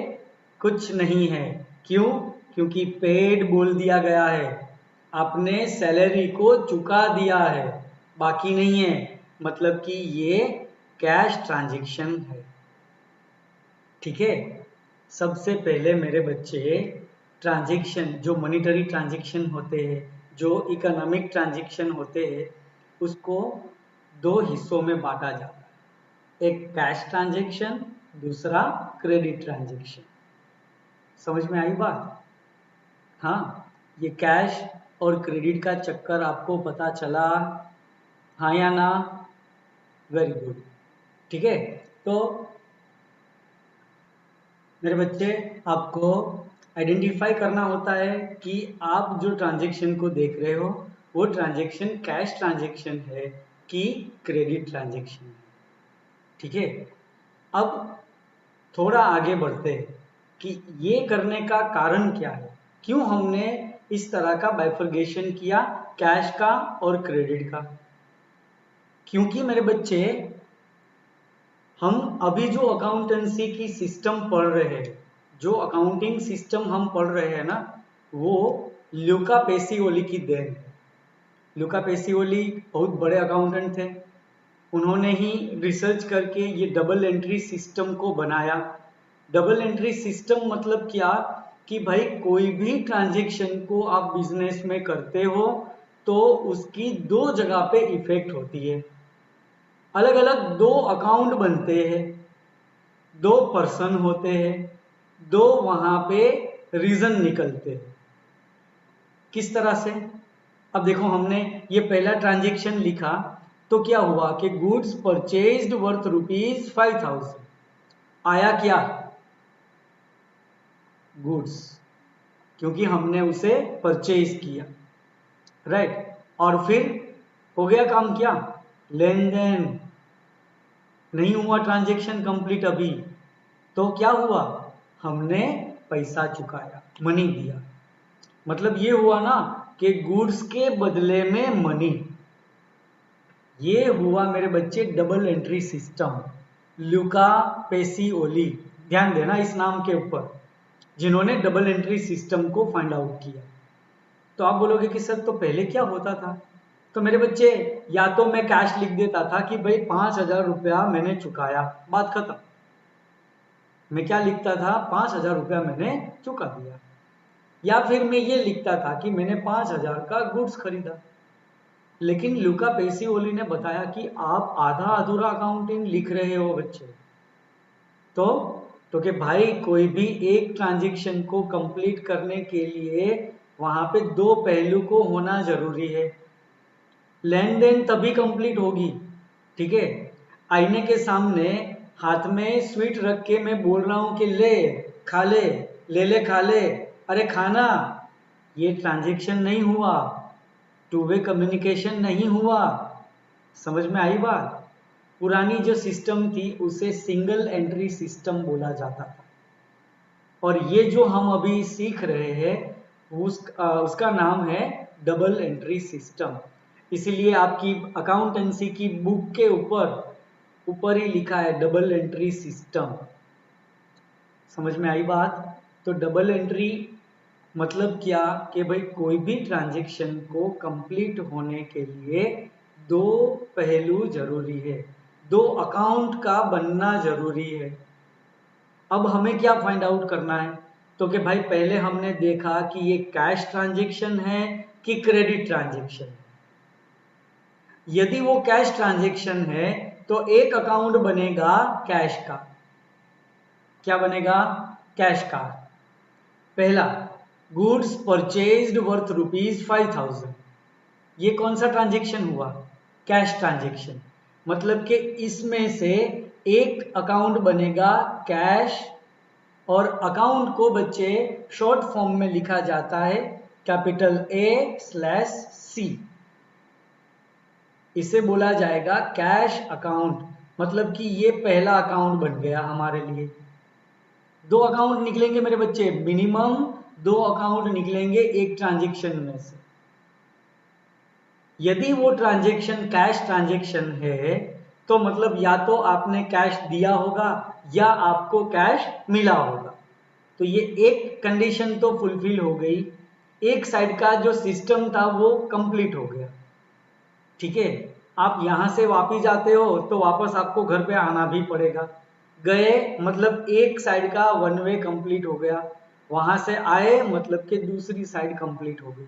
कुछ नहीं है। क्यों? क्योंकि पेड बोल दिया गया है, आपने सैलरी को चुका दिया है, बाकी नहीं है, मतलब कि ये कैश ट्रांजेक्शन है। ठीक है। सबसे पहले मेरे बच्चे, ट्रांजेक्शन जो मॉनिटरी ट्रांजेक्शन होते हैं, जो इकोनॉमिक ट्रांजेक्शन होते हैं, उसको दो हिस्सों में बांटा जाता है, एक कैश ट्रांजेक्शन, दूसरा क्रेडिट ट्रांजेक्शन। समझ में आई बात? हाँ, ये कैश और क्रेडिट का चक्कर आपको पता चला, हाँ या ना? Very good. ठीक है। तो मेरे बच्चे, आपको आइडेंटिफाई करना होता है कि आप जो ट्रांजेक्शन को देख रहे हो वो ट्रांजेक्शन कैश ट्रांजेक्शन है कि क्रेडिट ट्रांजेक्शन है। ठीक है। अब थोड़ा आगे बढ़ते हैं कि ये करने का कारण क्या है, क्यों हमने इस तरह का बाइफर्गेशन किया कैश का और क्रेडिट का। क्योंकि मेरे बच्चे, हम अभी जो अकाउंटेंसी की सिस्टम पढ़ रहे हैं, जो अकाउंटिंग सिस्टम हम पढ़ रहे हैं ना, वो ल्यूका पेसिओली की देन है। ल्यूका पेसिओली बहुत बड़े अकाउंटेंट थे, उन्होंने ही रिसर्च करके ये डबल एंट्री सिस्टम को बनाया। डबल एंट्री सिस्टम मतलब क्या, कि भाई कोई भी ट्रांजेक्शन को आप बिजनेस में करते हो तो उसकी दो जगह पे इफेक्ट होती है, अलग अलग दो अकाउंट बनते हैं, दो पर्सन होते हैं, दो वहां पे रीजन निकलते हैं। किस तरह से? अब देखो, हमने ये पहला ट्रांजेक्शन लिखा तो क्या हुआ कि गुड्स परचेज्ड वर्थ ₹5,000 आया क्या? गुड्स, क्योंकि हमने उसे परचेज किया, राइट। और फिर हो गया काम क्या? लेन देन। नहीं हुआ ट्रांजेक्शन कंप्लीट अभी, तो क्या हुआ? हमने पैसा चुकाया, मनी दिया। मतलब ये हुआ ना कि गुड्स के बदले में मनी। ये हुआ मेरे बच्चे डबल एंट्री सिस्टम, ल्यूका पेसिओली। ध्यान देना इस नाम के ऊपर, जिन्होंने डबल एंट्री सिस्टम को फाइंड आउट किया। तो आप बोलोगे कि सर तो पहले क्या होता था? तो मेरे बच्चे, या तो मैं कैश लिख देता था कि भाई 5,000 रुपया मैंने चुकाया, बात खत्म। मैं क्या लिखता था? 5,000 रुपया मैंने चुका दिया। या फिर मैं ये लिखता था कि मैंने 5,000 का गुड्स खरीदा। लेकिन लुका पेसिओली ने बताया कि आप आधा अधूरा अकाउंटिंग लिख रहे हो बच्चे। तो कि भाई कोई भी एक ट्रांजेक्शन को कंप्लीट करने के लिए वहां पे दो पहलू को होना जरूरी है। लेन देन तभी कंप्लीट होगी। ठीक है। आईने के सामने हाथ में स्वीट रख के मैं बोल रहा हूं कि ले खा ले खा ले, अरे खाना, ये ट्रांजेक्शन नहीं हुआ, टू वे कम्युनिकेशन नहीं हुआ। समझ में आई बात? पुरानी जो सिस्टम थी उसे सिंगल एंट्री सिस्टम बोला जाता था, और ये जो हम अभी सीख रहे हैं उसका नाम है डबल एंट्री सिस्टम। इसीलिए आपकी अकाउंटेंसी की बुक के ऊपर ही लिखा है डबल एंट्री सिस्टम। समझ में आई बात? तो डबल एंट्री मतलब क्या, कि भाई कोई भी ट्रांजेक्शन को कंप्लीट होने के लिए दो पहलू जरूरी है, दो अकाउंट का बनना जरूरी है। अब हमें क्या फाइंड आउट करना है? तो कि भाई पहले हमने देखा कि ये कैश ट्रांजेक्शन है कि क्रेडिट ट्रांजेक्शन है। यदि वो कैश ट्रांजेक्शन है तो एक अकाउंट बनेगा कैश का। क्या बनेगा? कैश का। पहला, गुड्स परचेज्ड वर्थ ₹5,000, ये कौन सा ट्रांजेक्शन हुआ? Cash transaction. मतलब कि इसमें से एक अकाउंट बनेगा कैश, और अकाउंट को बच्चे शॉर्ट फॉर्म में लिखा जाता है कैपिटल A/C। इसे बोला जाएगा कैश अकाउंट। मतलब कि ये पहला अकाउंट बन गया हमारे लिए। दो अकाउंट निकलेंगे मेरे बच्चे, मिनिमम दो अकाउंट निकलेंगे एक ट्रांजेक्शन में से। यदि वो ट्रांजेक्शन कैश ट्रांजेक्शन है तो मतलब या तो आपने कैश दिया होगा या आपको कैश मिला होगा। तो ये एक कंडीशन तो फुलफिल हो गई, एक साइड का जो सिस्टम था वो कंप्लीट हो गया। ठीक है, आप यहां से वापिस जाते हो तो वापस आपको घर पे आना भी पड़ेगा। गए मतलब एक साइड का वन वे कंप्लीट हो गया, वहां से आए मतलब कि दूसरी साइड कंप्लीट हो गई।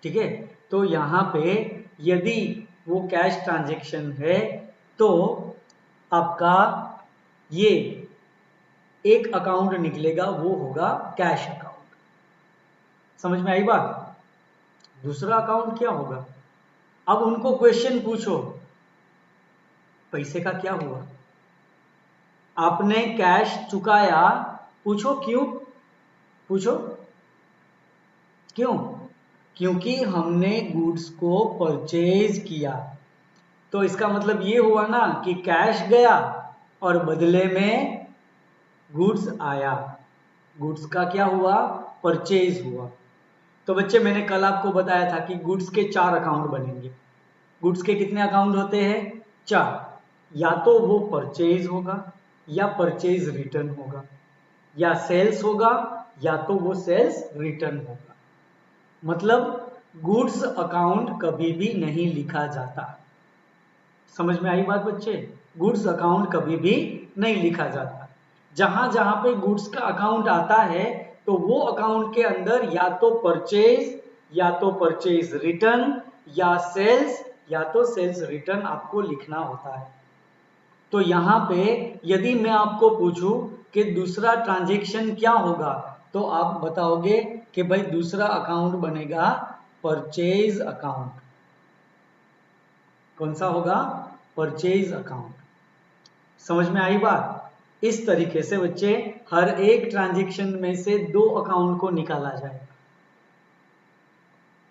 ठीक है, तो यहां पे यदि वो कैश ट्रांजेक्शन है तो आपका ये एक अकाउंट निकलेगा, वो होगा कैश अकाउंट। समझ में आई बात? दूसरा अकाउंट क्या होगा? अब उनको क्वेश्चन पूछो, पैसे का क्या हुआ? आपने कैश चुकाया, पूछो क्यों? पूछो क्यों? क्योंकि हमने गुड्स को परचेज किया। तो इसका मतलब ये हुआ ना कि कैश गया और बदले में गुड्स आया। गुड्स का क्या हुआ? परचेज हुआ। तो बच्चे मैंने कल आपको बताया था कि गुड्स के 4 अकाउंट बनेंगे। गुड्स के कितने अकाउंट होते हैं? 4। या तो वो परचेज होगा या परचेज रिटर्न होगा, या सेल्स होगा या तो वो सेल्स रिटर्न होगा। मतलब गुड्स अकाउंट कभी भी नहीं लिखा जाता। समझ में आई बात बच्चे? गुड्स अकाउंट कभी भी नहीं लिखा जाता। जहां जहां पे गुड्स का अकाउंट आता है तो वो अकाउंट के अंदर या तो परचेज या तो परचेज रिटर्न या सेल्स या तो सेल्स रिटर्न आपको लिखना होता है। तो यहां पे यदि मैं आपको पूछूं कि दूसरा ट्रांजैक्शन क्या होगा तो आप बताओगे कि भाई दूसरा अकाउंट बनेगा परचेज अकाउंट। कौन सा होगा? Purchase account. समझ में आई बात? इस तरीके से बच्चे हर एक ट्रांजैक्शन में से 2 अकाउंट को निकाला जाएगा।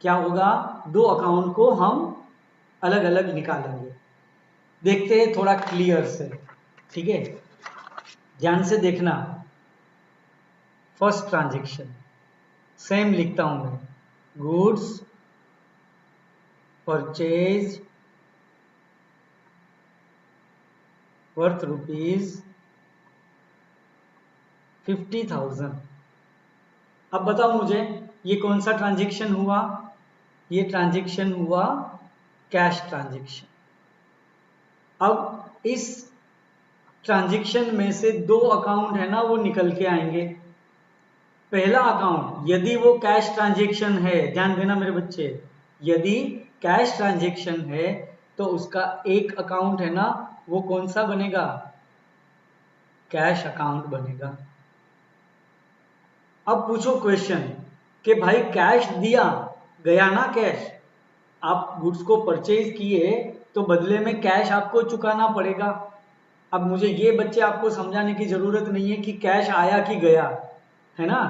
क्या होगा? 2 अकाउंट को हम अलग अलग निकालेंगे। देखते हैं थोड़ा क्लियर से। ठीक है, ध्यान से देखना। फर्स्ट ट्रांजैक्शन सेम लिखता हूं मैं, गुड्स परचेज वर्थ ₹50,000। अब बताओ मुझे ये कौन सा ट्रांजैक्शन हुआ? ये ट्रांजैक्शन हुआ कैश ट्रांजैक्शन। अब इस ट्रांजैक्शन में से 2 अकाउंट है ना वो निकल के आएंगे। पहला अकाउंट यदि वो कैश ट्रांजैक्शन है, ध्यान देना मेरे बच्चे, यदि कैश ट्रांजैक्शन है तो उसका एक अकाउंट है ना वो कौन सा बनेगा? कैश अकाउंट बनेगा। अब पूछो क्वेश्चन कि भाई कैश दिया गया ना, कैश आप गुड्स को परचेज किए तो बदले में कैश आपको चुकाना पड़ेगा। अब मुझे ये बच्चे आपको समझाने की जरूरत नहीं है कि कैश आया कि गया, है ना।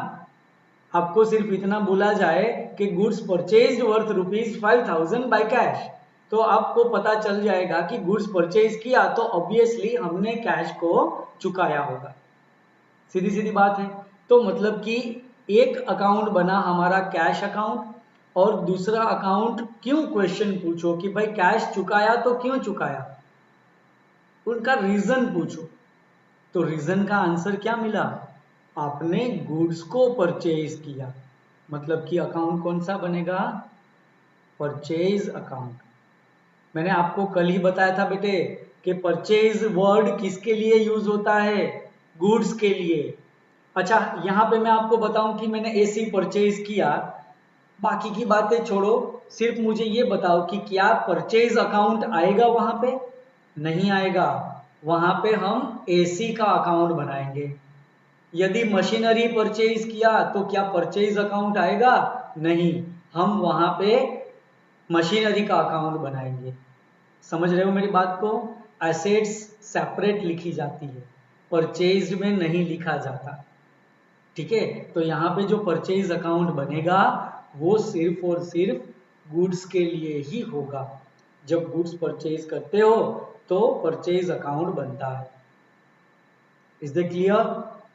आपको सिर्फ इतना बोला जाए कि goods purchase worth ₹5,000 by cash, तो आपको पता चल जाएगा कि गुड्स परचेज किया तो ऑब्वियसली हमने कैश को चुकाया होगा। सीधी सीधी बात है। तो मतलब कि एक अकाउंट बना हमारा कैश अकाउंट, और दूसरा अकाउंट क्यों क्वेश्चन पूछो कि भाई कैश चुकाया तो क्यों चुकाया, उनका रीजन पूछो। तो रीजन का आंसर क्या मिला? आपने गुड्स को परचेज किया, मतलब कि अकाउंट कौन सा बनेगा? Purchase account. मैंने आपको कल ही बताया था बेटे कि परचेज वर्ड किसके लिए यूज होता है? गुड्स के लिए। अच्छा, यहां पे मैं आपको बताऊं कि मैंने एसी परचेज किया, बाकी की बातें छोड़ो, सिर्फ मुझे ये बताओ कि क्या परचेज अकाउंट आएगा वहां पे? नहीं आएगा। वहां पे हम एसी का अकाउंट बनाएंगे। यदि मशीनरी परचेज किया तो क्या परचेज अकाउंट आएगा? नहीं, हम वहां पे मशीनरी का अकाउंट बनाएंगे। समझ रहे हो मेरी बात को? एसेट्स सेपरेट लिखी जाती है, परचेज में नहीं लिखा जाता। ठीक है, तो यहाँ पे जो परचेज अकाउंट बनेगा वो सिर्फ और सिर्फ गुड्स के लिए ही होगा। जब गुड्स परचेज करते हो तो परचेज अकाउंट बनता है। Is the clear?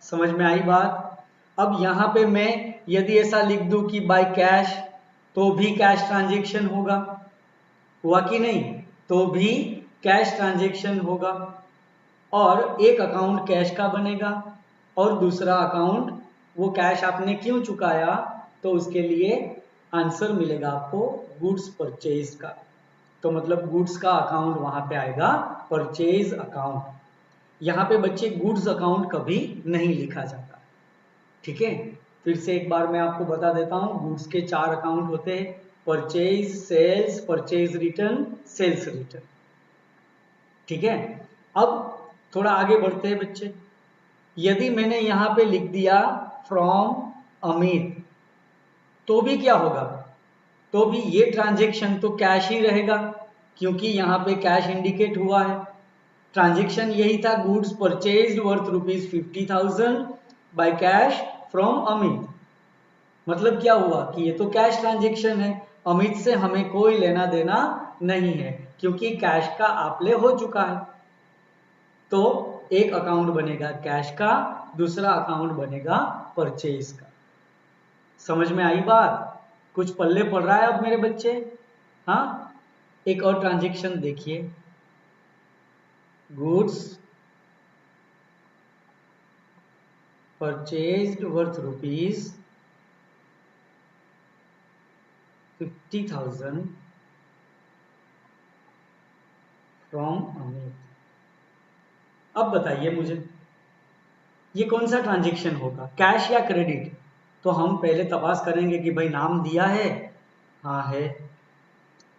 समझ में आई बात। अब यहाँ पे मैं यदि ऐसा लिख दूं कि बाय कैश, तो भी कैश ट्रांजेक्शन होगा, हुआ कि नहीं? तो भी कैश ट्रांजेक्शन होगा, और एक अकाउंट कैश का बनेगा और दूसरा अकाउंट वो कैश आपने क्यों चुकाया, तो उसके लिए आंसर मिलेगा आपको गुड्स परचेज का। तो मतलब गुड्स का अकाउंट वहां पे आएगा परचेज अकाउंट। यहाँ पे बच्चे गुड्स अकाउंट कभी नहीं लिखा जाता, ठीक है? फिर से एक बार मैं आपको बता देता हूँ, गुड्स के 4 अकाउंट होते हैं, purchase, sales, purchase return, sales return, ठीक है? अब थोड़ा आगे बढ़ते हैं बच्चे। यदि मैंने यहाँ पे लिख दिया फ्रॉम अमित, तो भी क्या होगा? तो भी ये ट्रांजेक्शन तो कैश ही रहेगा, क्योंकि यहाँ पे कैश इंडिकेट हुआ है। ट्रांजेक्शन यही था, goods purchased worth ₹50,000 by cash from Amit. मतलब क्या हुआ कि ये तो कैश ट्रांजेक्शन है, अमित से हमें कोई लेना देना नहीं है, क्योंकि कैश का आपले हो चुका है। तो एक अकाउंट बनेगा कैश का, दूसरा अकाउंट बनेगा परचेज का। समझ में आई बात? कुछ पल्ले पड़ रहा है अब मेरे बच्चे? हाँ, एक और ट्रांजेक्शन देखिए, goods purchased worth ₹50,000 from Amit. अब बताइए मुझे, ये कौन सा ट्रांजेक्शन होगा, कैश या क्रेडिट? तो हम पहले तपास करेंगे कि भाई नाम दिया है, हाँ है,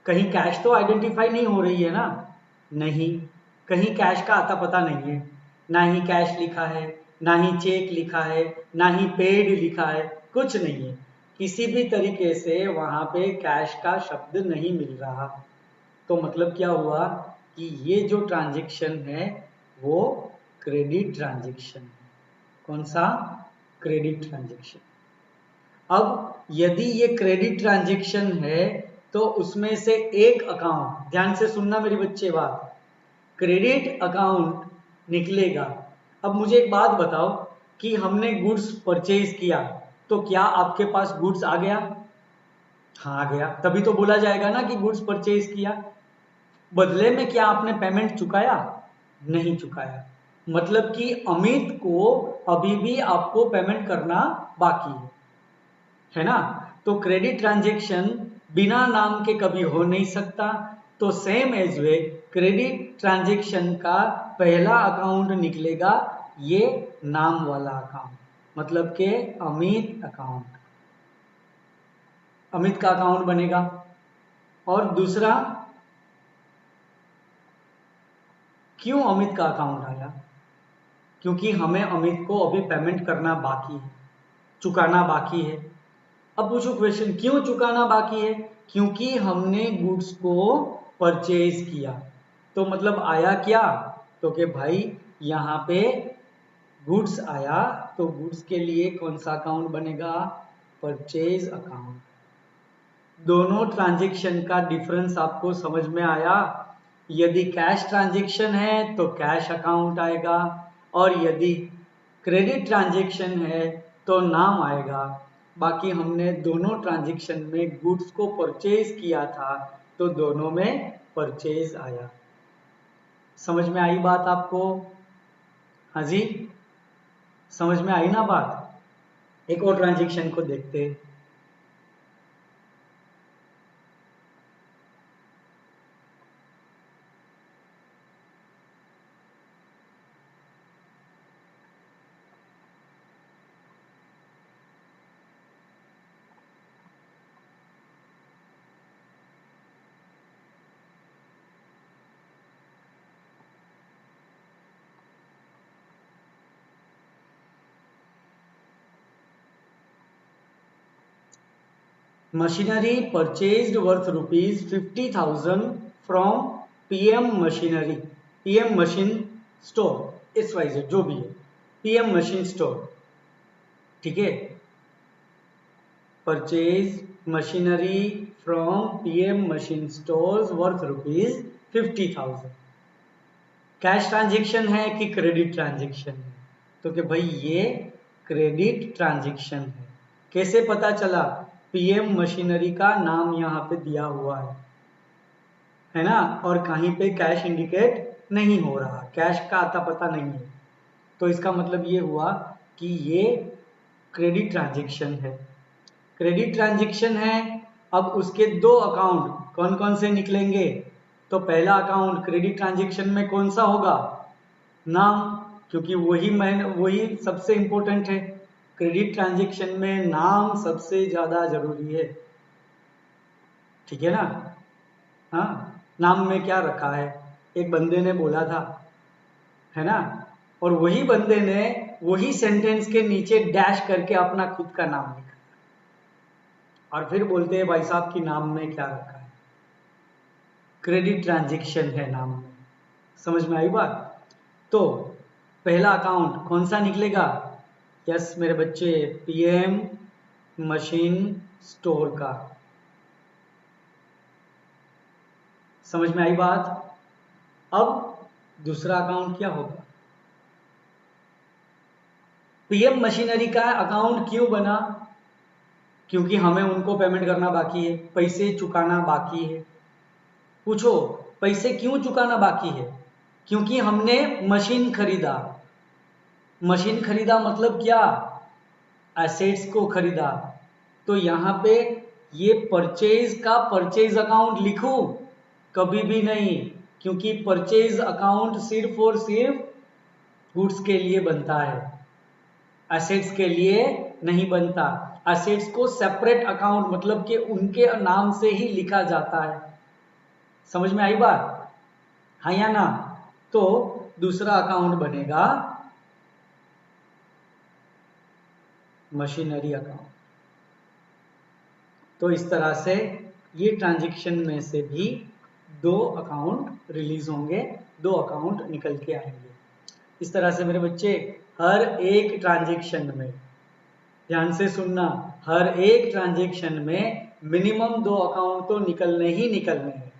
कहीं कैश तो आइडेंटिफाई नहीं हो रही है ना? नहीं, कहीं कैश का आता पता नहीं है, ना ही कैश लिखा है, ना ही चेक लिखा है, ना ही पेड लिखा है, कुछ नहीं है, किसी भी तरीके से वहां पे कैश का शब्द नहीं मिल रहा। तो मतलब क्या हुआ कि ये जो ट्रांजेक्शन है वो क्रेडिट ट्रांजेक्शन है। कौन सा? Credit transaction. अब यदि ये क्रेडिट ट्रांजेक्शन है तो उसमें से एक अकाउंट, ध्यान से सुनना मेरी बच्चे बात, क्रेडिट अकाउंट निकलेगा। अब मुझे एक बात बताओ कि हमने गुड्स परचेज किया, तो क्या आपके पास गुड्स आ गया? हाँ आ गया, तभी तो बोला जाएगा ना कि गुड्स परचेज किया। बदले में क्या आपने पेमेंट चुकाया? नहीं चुकाया, मतलब कि अमित को अभी भी आपको पेमेंट करना बाकी है ना? तो क्रेडिट ट्रांजेक्शन बिना नाम के कभी हो नहीं सकता। तो सेम एज वे क्रेडिट ट्रांजेक्शन का पहला अकाउंट निकलेगा ये नाम वाला अकाउंट, मतलब के अमित अकाउंट, अमित का अकाउंट बनेगा। और दूसरा, क्यों अमित का अकाउंट आया? क्योंकि हमें अमित को अभी पेमेंट करना बाकी है, चुकाना बाकी है। अब पूछो क्वेश्चन, क्यों चुकाना बाकी है? क्योंकि हमने गुड्स को परचेज किया। तो मतलब आया क्या? तो कि भाई यहाँ पे गुड्स आया, तो गुड्स के लिए कौन सा अकाउंट बनेगा? Purchase account. दोनों ट्रांजेक्शन का डिफरेंस आपको समझ में आया? यदि कैश ट्रांजेक्शन है तो कैश अकाउंट आएगा, और यदि क्रेडिट ट्रांजेक्शन है तो नाम आएगा। बाकी हमने दोनों ट्रांजेक्शन में गुड्स को परचेज किया था, तो दोनों में परचेज आया। समझ में आई बात आपको? हाँ जी, समझ में आई ना बात? एक और ट्रांजेक्शन को देखते हैं। Machinery purchased worth ₹50,000 from PM Machinery, PM Machine Store, XYZ जो भी है, PM Machine Store, ठीक है? Purchase machinery from PM Machine Stores worth ₹50,000। Cash transaction है कि क्रेडिट ट्रांजेक्शन है? तो कि भाई ये क्रेडिट ट्रांजैक्शन है। कैसे पता चला? पीएम मशीनरी का नाम यहाँ पे दिया हुआ है ना, और कहीं पे कैश इंडिकेट नहीं हो रहा, कैश का आता पता नहीं है, तो इसका मतलब ये हुआ कि ये क्रेडिट ट्रांजैक्शन है। क्रेडिट ट्रांजैक्शन है। अब उसके दो अकाउंट कौन कौन से निकलेंगे? तो पहला अकाउंट क्रेडिट ट्रांजैक्शन में कौन सा होगा? नाम, क्योंकि वही सबसे इंपॉर्टेंट है। क्रेडिट ट्रांजैक्शन में नाम सबसे ज्यादा जरूरी है, ठीक है ना। हाँ, नाम में क्या रखा है? एक बंदे ने बोला था, है ना, और वही बंदे ने वही सेंटेंस के नीचे डैश करके अपना खुद का नाम लिखा, और फिर बोलते हैं भाई साहब कि नाम में क्या रखा है? क्रेडिट ट्रांजैक्शन है नाम में। समझ में आई बात? तो पहला अकाउंट कौन सा निकलेगा? यस मेरे बच्चे, पीएम मशीन स्टोर का। समझ में आई बात? अब दूसरा अकाउंट क्या होगा? पीएम मशीनरी का अकाउंट क्यों बना? क्योंकि हमें उनको पेमेंट करना बाकी है, पैसे चुकाना बाकी है। पूछो, पैसे क्यों चुकाना बाकी है? क्योंकि हमने मशीन खरीदा। मशीन खरीदा मतलब क्या? एसेट्स को खरीदा। तो यहां पे ये परचेज का परचेज अकाउंट लिखूं? कभी भी नहीं, क्योंकि परचेज अकाउंट सिर्फ और सिर्फ गुड्स के लिए बनता है, एसेट्स के लिए नहीं बनता। एसेट्स को सेपरेट अकाउंट मतलब कि उनके नाम से ही लिखा जाता है। समझ में आई बात? हाँ या ना? तो दूसरा अकाउंट बनेगा मशीनरी अकाउंट। तो इस तरह से ये ट्रांजैक्शन में से भी दो अकाउंट रिलीज होंगे, दो अकाउंट निकल के आएंगे। इस तरह से मेरे बच्चे हर एक ट्रांजैक्शन में, ध्यान से सुनना, हर एक ट्रांजैक्शन में मिनिमम दो अकाउंट तो निकलने ही निकलने हैं,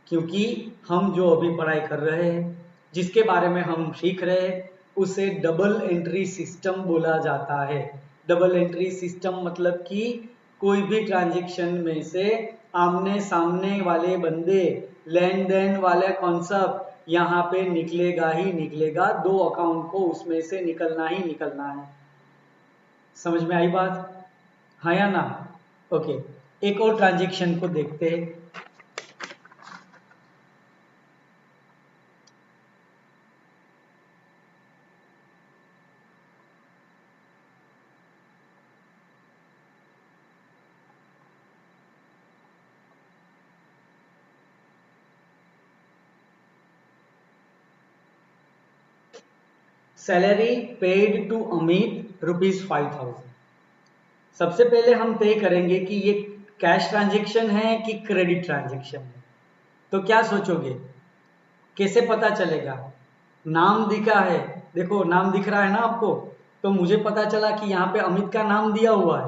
क्योंकि हम जो अभी पढ़ाई कर रहे हैं, जिसके बारे में हम सीख रहे हैं, उसे डबल एंट्री सिस्टम बोला जाता है। डबल एंट्री सिस्टम मतलब कि कोई भी ट्रांजैक्शन में से आमने सामने वाले बंदे, लेन देन वाला कॉन्सेप्ट यहाँ पे निकलेगा ही निकलेगा, दो अकाउंट को उसमें से निकलना ही निकलना है। समझ में आई बात? हाँ या ना? ओके, एक और ट्रांजैक्शन को देखते हैं। Salary paid to Amit ₹5,000। सबसे पहले हम तय करेंगे कि ये कैश ट्रांजैक्शन है कि क्रेडिट ट्रांजैक्शन है। तो क्या सोचोगे, कैसे पता चलेगा? नाम दिखा है, देखो नाम दिख रहा है ना आपको, तो मुझे पता चला कि यहाँ पे अमित का नाम दिया हुआ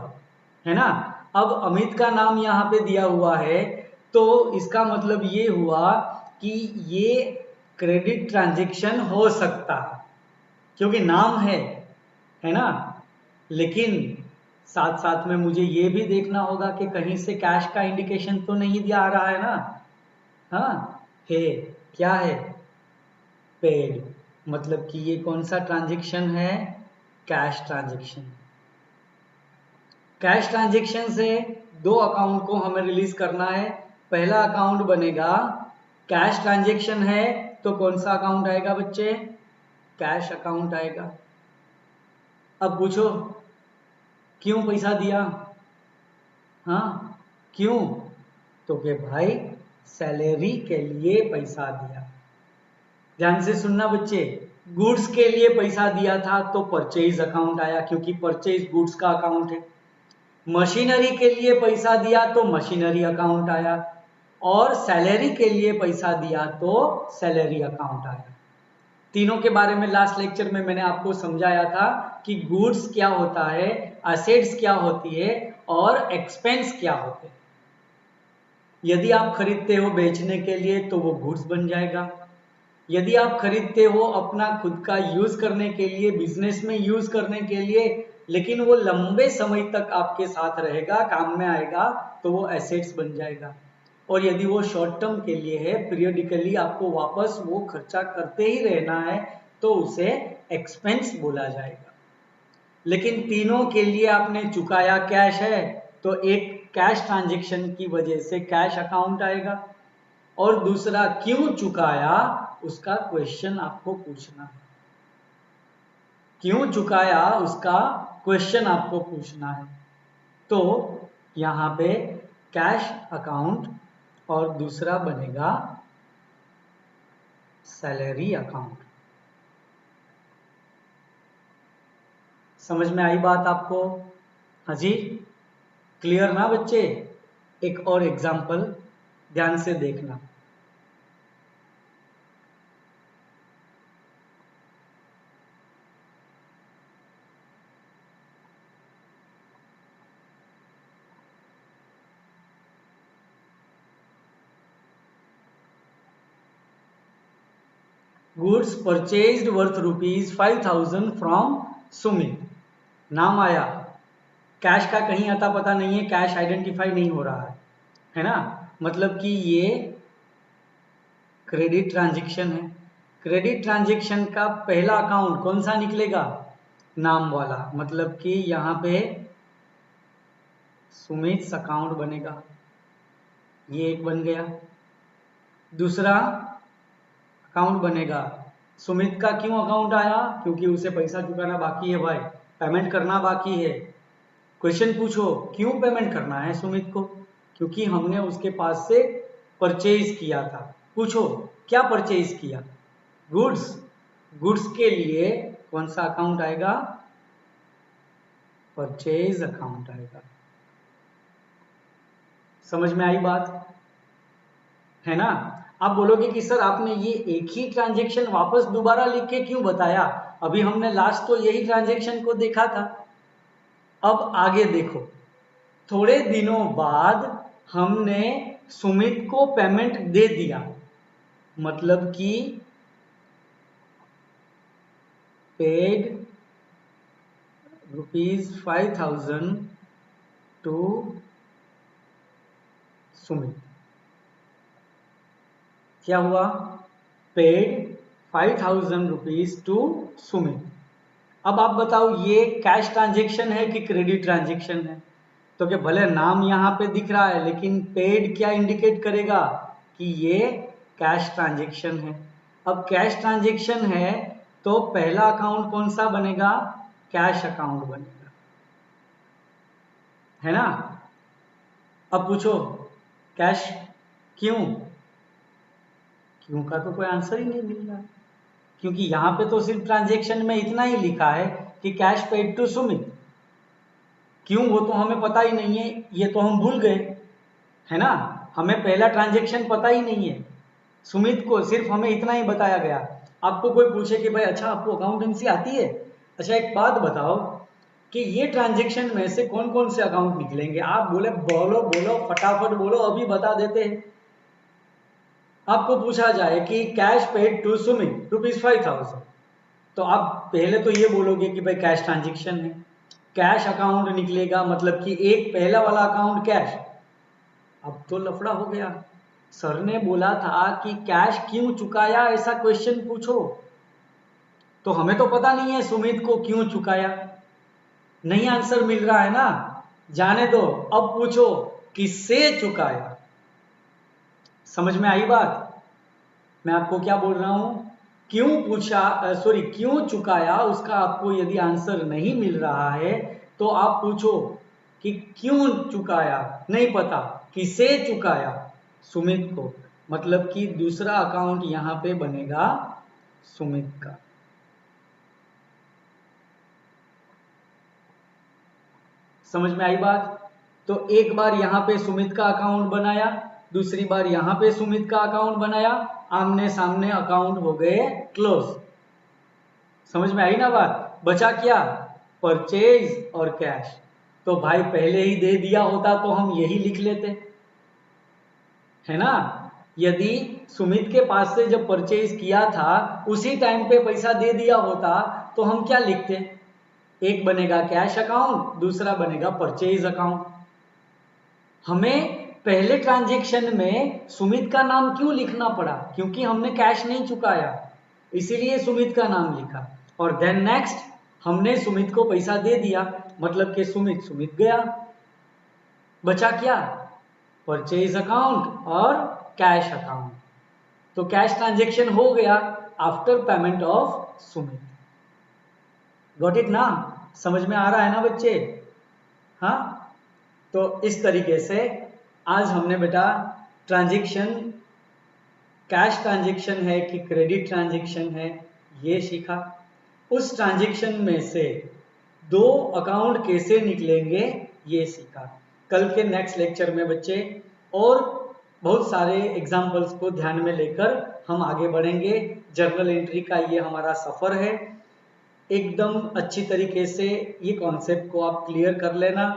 है ना। अब अमित का नाम यहाँ पे दिया हुआ है, तो इसका मतलब ये हुआ कि ये क्रेडिट ट्रांजैक्शन हो सकता है, क्योंकि नाम है ना। लेकिन साथ साथ में मुझे ये भी देखना होगा कि कहीं से कैश का इंडिकेशन तो नहीं दिया आ रहा है ना। हाँ है, क्या है? पेड, मतलब कि ये कौन सा ट्रांजैक्शन है? Cash transaction. कैश ट्रांजैक्शन से दो अकाउंट को हमें रिलीज करना है। पहला अकाउंट बनेगा, कैश ट्रांजैक्शन है तो कौन सा अकाउंट आएगा बच्चे? कैश अकाउंट आएगा। अब पूछो, क्यों पैसा दिया? हाँ, क्यों? तो कि भाई सैलरी के लिए पैसा दिया। ध्यान से सुनना बच्चे, गुड्स के लिए पैसा दिया था तो परचेज अकाउंट आया, क्योंकि परचेज गुड्स का अकाउंट है। मशीनरी के लिए पैसा दिया तो मशीनरी अकाउंट आया, और सैलरी के लिए पैसा दिया तो सैलरी अकाउंट आया। तीनों के बारे में लास्ट लेक्चर में मैंने आपको समझाया था कि गुड्स क्या होता है, असेट्स क्या होती है, और एक्सपेंस क्या होते हैं। यदि आप खरीदते हो बेचने के लिए तो वो गुड्स बन जाएगा, यदि आप खरीदते हो अपना खुद का यूज करने के लिए, बिजनेस में यूज करने के लिए, लेकिन वो लंबे समय तक आपके साथ रहेगा, काम में आएगा, तो वो एसेट्स बन जाएगा। और यदि वो शॉर्ट टर्म के लिए है, पीरियडिकली आपको वापस वो खर्चा करते ही रहना है, तो उसे एक्सपेंस बोला जाएगा। लेकिन तीनों के लिए आपने चुकाया कैश है, तो एक कैश ट्रांजैक्शन की वजह से कैश अकाउंट आएगा, और दूसरा क्यों चुकाया उसका क्वेश्चन आपको पूछना है। क्यों चुकाया उसका क्वेश्चन आपको पूछना है। तो यहां पे कैश अकाउंट और दूसरा बनेगा सैलरी अकाउंट। समझ में आई बात आपको? हाँ जी, क्लियर ना बच्चे? एक और एग्जांपल ध्यान से देखना। Goods purchased worth ₹5,000 from Sumit. नाम आया, कैश का कहीं अता पता नहीं है, कैश आइडेंटिफाई नहीं हो रहा है ना? मतलब कि ये क्रेडिट ट्रांजैक्शन है। क्रेडिट ट्रांजैक्शन का पहला अकाउंट कौन सा निकलेगा? नाम वाला, मतलब कि यहां पे सुमित अकाउंट बनेगा, ये एक बन गया। दूसरा अकाउंट बनेगा, सुमित का क्यों अकाउंट आया? क्योंकि उसे पैसा चुकाना बाकी है भाई, पेमेंट करना बाकी है। क्वेश्चन पूछो, क्यों पेमेंट करना है सुमित को? क्योंकि हमने उसके पास से परचेज किया था। पूछो क्या परचेज किया? गुड्स। गुड्स के लिए कौन सा अकाउंट आएगा? परचेज अकाउंट आएगा। समझ में आई बात? है ना? आप बोलोगे कि सर आपने ये एक ही ट्रांजैक्शन वापस दोबारा लिख के क्यों बताया? अभी हमने लास्ट तो यही ट्रांजैक्शन को देखा था। अब आगे देखो, थोड़े दिनों बाद हमने सुमित को पेमेंट दे दिया, मतलब कि पेड ₹5,000 टू सुमित। क्या हुआ? Paid ₹5,000 to Sumit. अब आप बताओ ये कैश ट्रांजैक्शन है कि क्रेडिट ट्रांजैक्शन है? तो क्या भले नाम यहाँ पे दिख रहा है, लेकिन पेड क्या इंडिकेट करेगा कि ये कैश ट्रांजैक्शन है। अब कैश ट्रांजैक्शन है तो पहला अकाउंट कौन सा बनेगा? कैश अकाउंट बनेगा, है ना? अब पूछो कैश क्यों? क्यों का तो कोई आंसर ही नहीं मिल रहा, क्योंकि यहां पे तो सिर्फ ट्रांजैक्शन में इतना ही लिखा है कि कैश पेड टू सुमित। क्यों वो तो हमें पता ही नहीं है, ये तो हम भूल गए, है ना? हमें पहला ट्रांजैक्शन पता ही नहीं है, सुमित को सिर्फ हमें इतना ही बताया गया। आपको कोई पूछे कि भाई अच्छा आपको अकाउंटेंसी आती है, अच्छा एक बात बताओ कि ये ट्रांजैक्शन में से कौन कौन से अकाउंट निकलेंगे? आप बोले बोलो बोलो फटाफट बोलो, अभी बता देते हैं। आपको पूछा जाए कि कैश पेड टू सुमित ₹5,000, तो आप पहले तो ये बोलोगे कि भाई कैश ट्रांजैक्शन है, कैश अकाउंट निकलेगा, मतलब कि एक पहला वाला अकाउंट कैश। अब तो लफड़ा हो गया, सर ने बोला था कि कैश क्यों चुकाया ऐसा क्वेश्चन पूछो, तो हमें तो पता नहीं है सुमित को क्यों चुकाया, नहीं आंसर मिल रहा है ना? जाने दो, अब पूछो किससे चुकाया। समझ में आई बात? मैं आपको क्या बोल रहा हूं, क्यों पूछा, सॉरी क्यों चुकाया, उसका आपको यदि आंसर नहीं मिल रहा है तो आप पूछो कि क्यों चुकाया, नहीं पता किसे चुकाया, सुमित को, मतलब कि दूसरा अकाउंट यहां पे बनेगा सुमित का। समझ में आई बात? तो एक बार यहां पे सुमित का अकाउंट बनाया, दूसरी बार यहां पे सुमित का अकाउंट बनाया, आमने सामने अकाउंट हो गए क्लोज। समझ में आई ना बात? बचा क्या? परचेज और कैश। तो भाई पहले ही दे दिया होता तो हम यही लिख लेते, है ना? यदि सुमित के पास से जब परचेज किया था उसी टाइम पे पैसा दे दिया होता तो हम क्या लिखते? एक बनेगा कैश अकाउंट, दूसरा बनेगा परचेज अकाउंट। हमें पहले ट्रांजैक्शन में सुमित का नाम क्यों लिखना पड़ा? क्योंकि हमने कैश नहीं चुकाया, इसीलिए सुमित का नाम लिखा। और देन नेक्स्ट हमने सुमित को पैसा दे दिया, मतलब कि सुमित गया, बचा क्या? परचेज अकाउंट और कैश अकाउंट। तो कैश ट्रांजैक्शन हो गया after payment of Sumit. Got it ना? समझ में आ रहा है ना बच्चे? हाँ, तो इस तरीके से आज हमने बेटा ट्रांजैक्शन कैश ट्रांजैक्शन है कि क्रेडिट ट्रांजैक्शन है ये सीखा। उस ट्रांजैक्शन में से दो अकाउंट कैसे निकलेंगे ये सीखा। कल के नेक्स्ट लेक्चर में बच्चे और बहुत सारे एग्जाम्पल्स को ध्यान में लेकर हम आगे बढ़ेंगे। जर्नल एंट्री का ये हमारा सफर है। एकदम अच्छी तरीके से ये कॉन्सेप्ट को आप क्लियर कर लेना,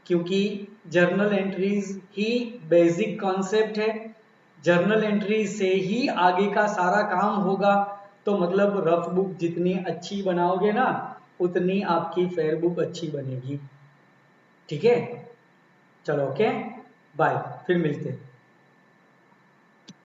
क्योंकि जर्नल एंट्रीज ही बेसिक कॉन्सेप्ट है। जर्नल एंट्री से ही आगे का सारा काम होगा। तो मतलब रफ बुक जितनी अच्छी बनाओगे ना उतनी आपकी फेयर बुक अच्छी बनेगी। ठीक है, चलो ओके बाय, फिर मिलते हैं।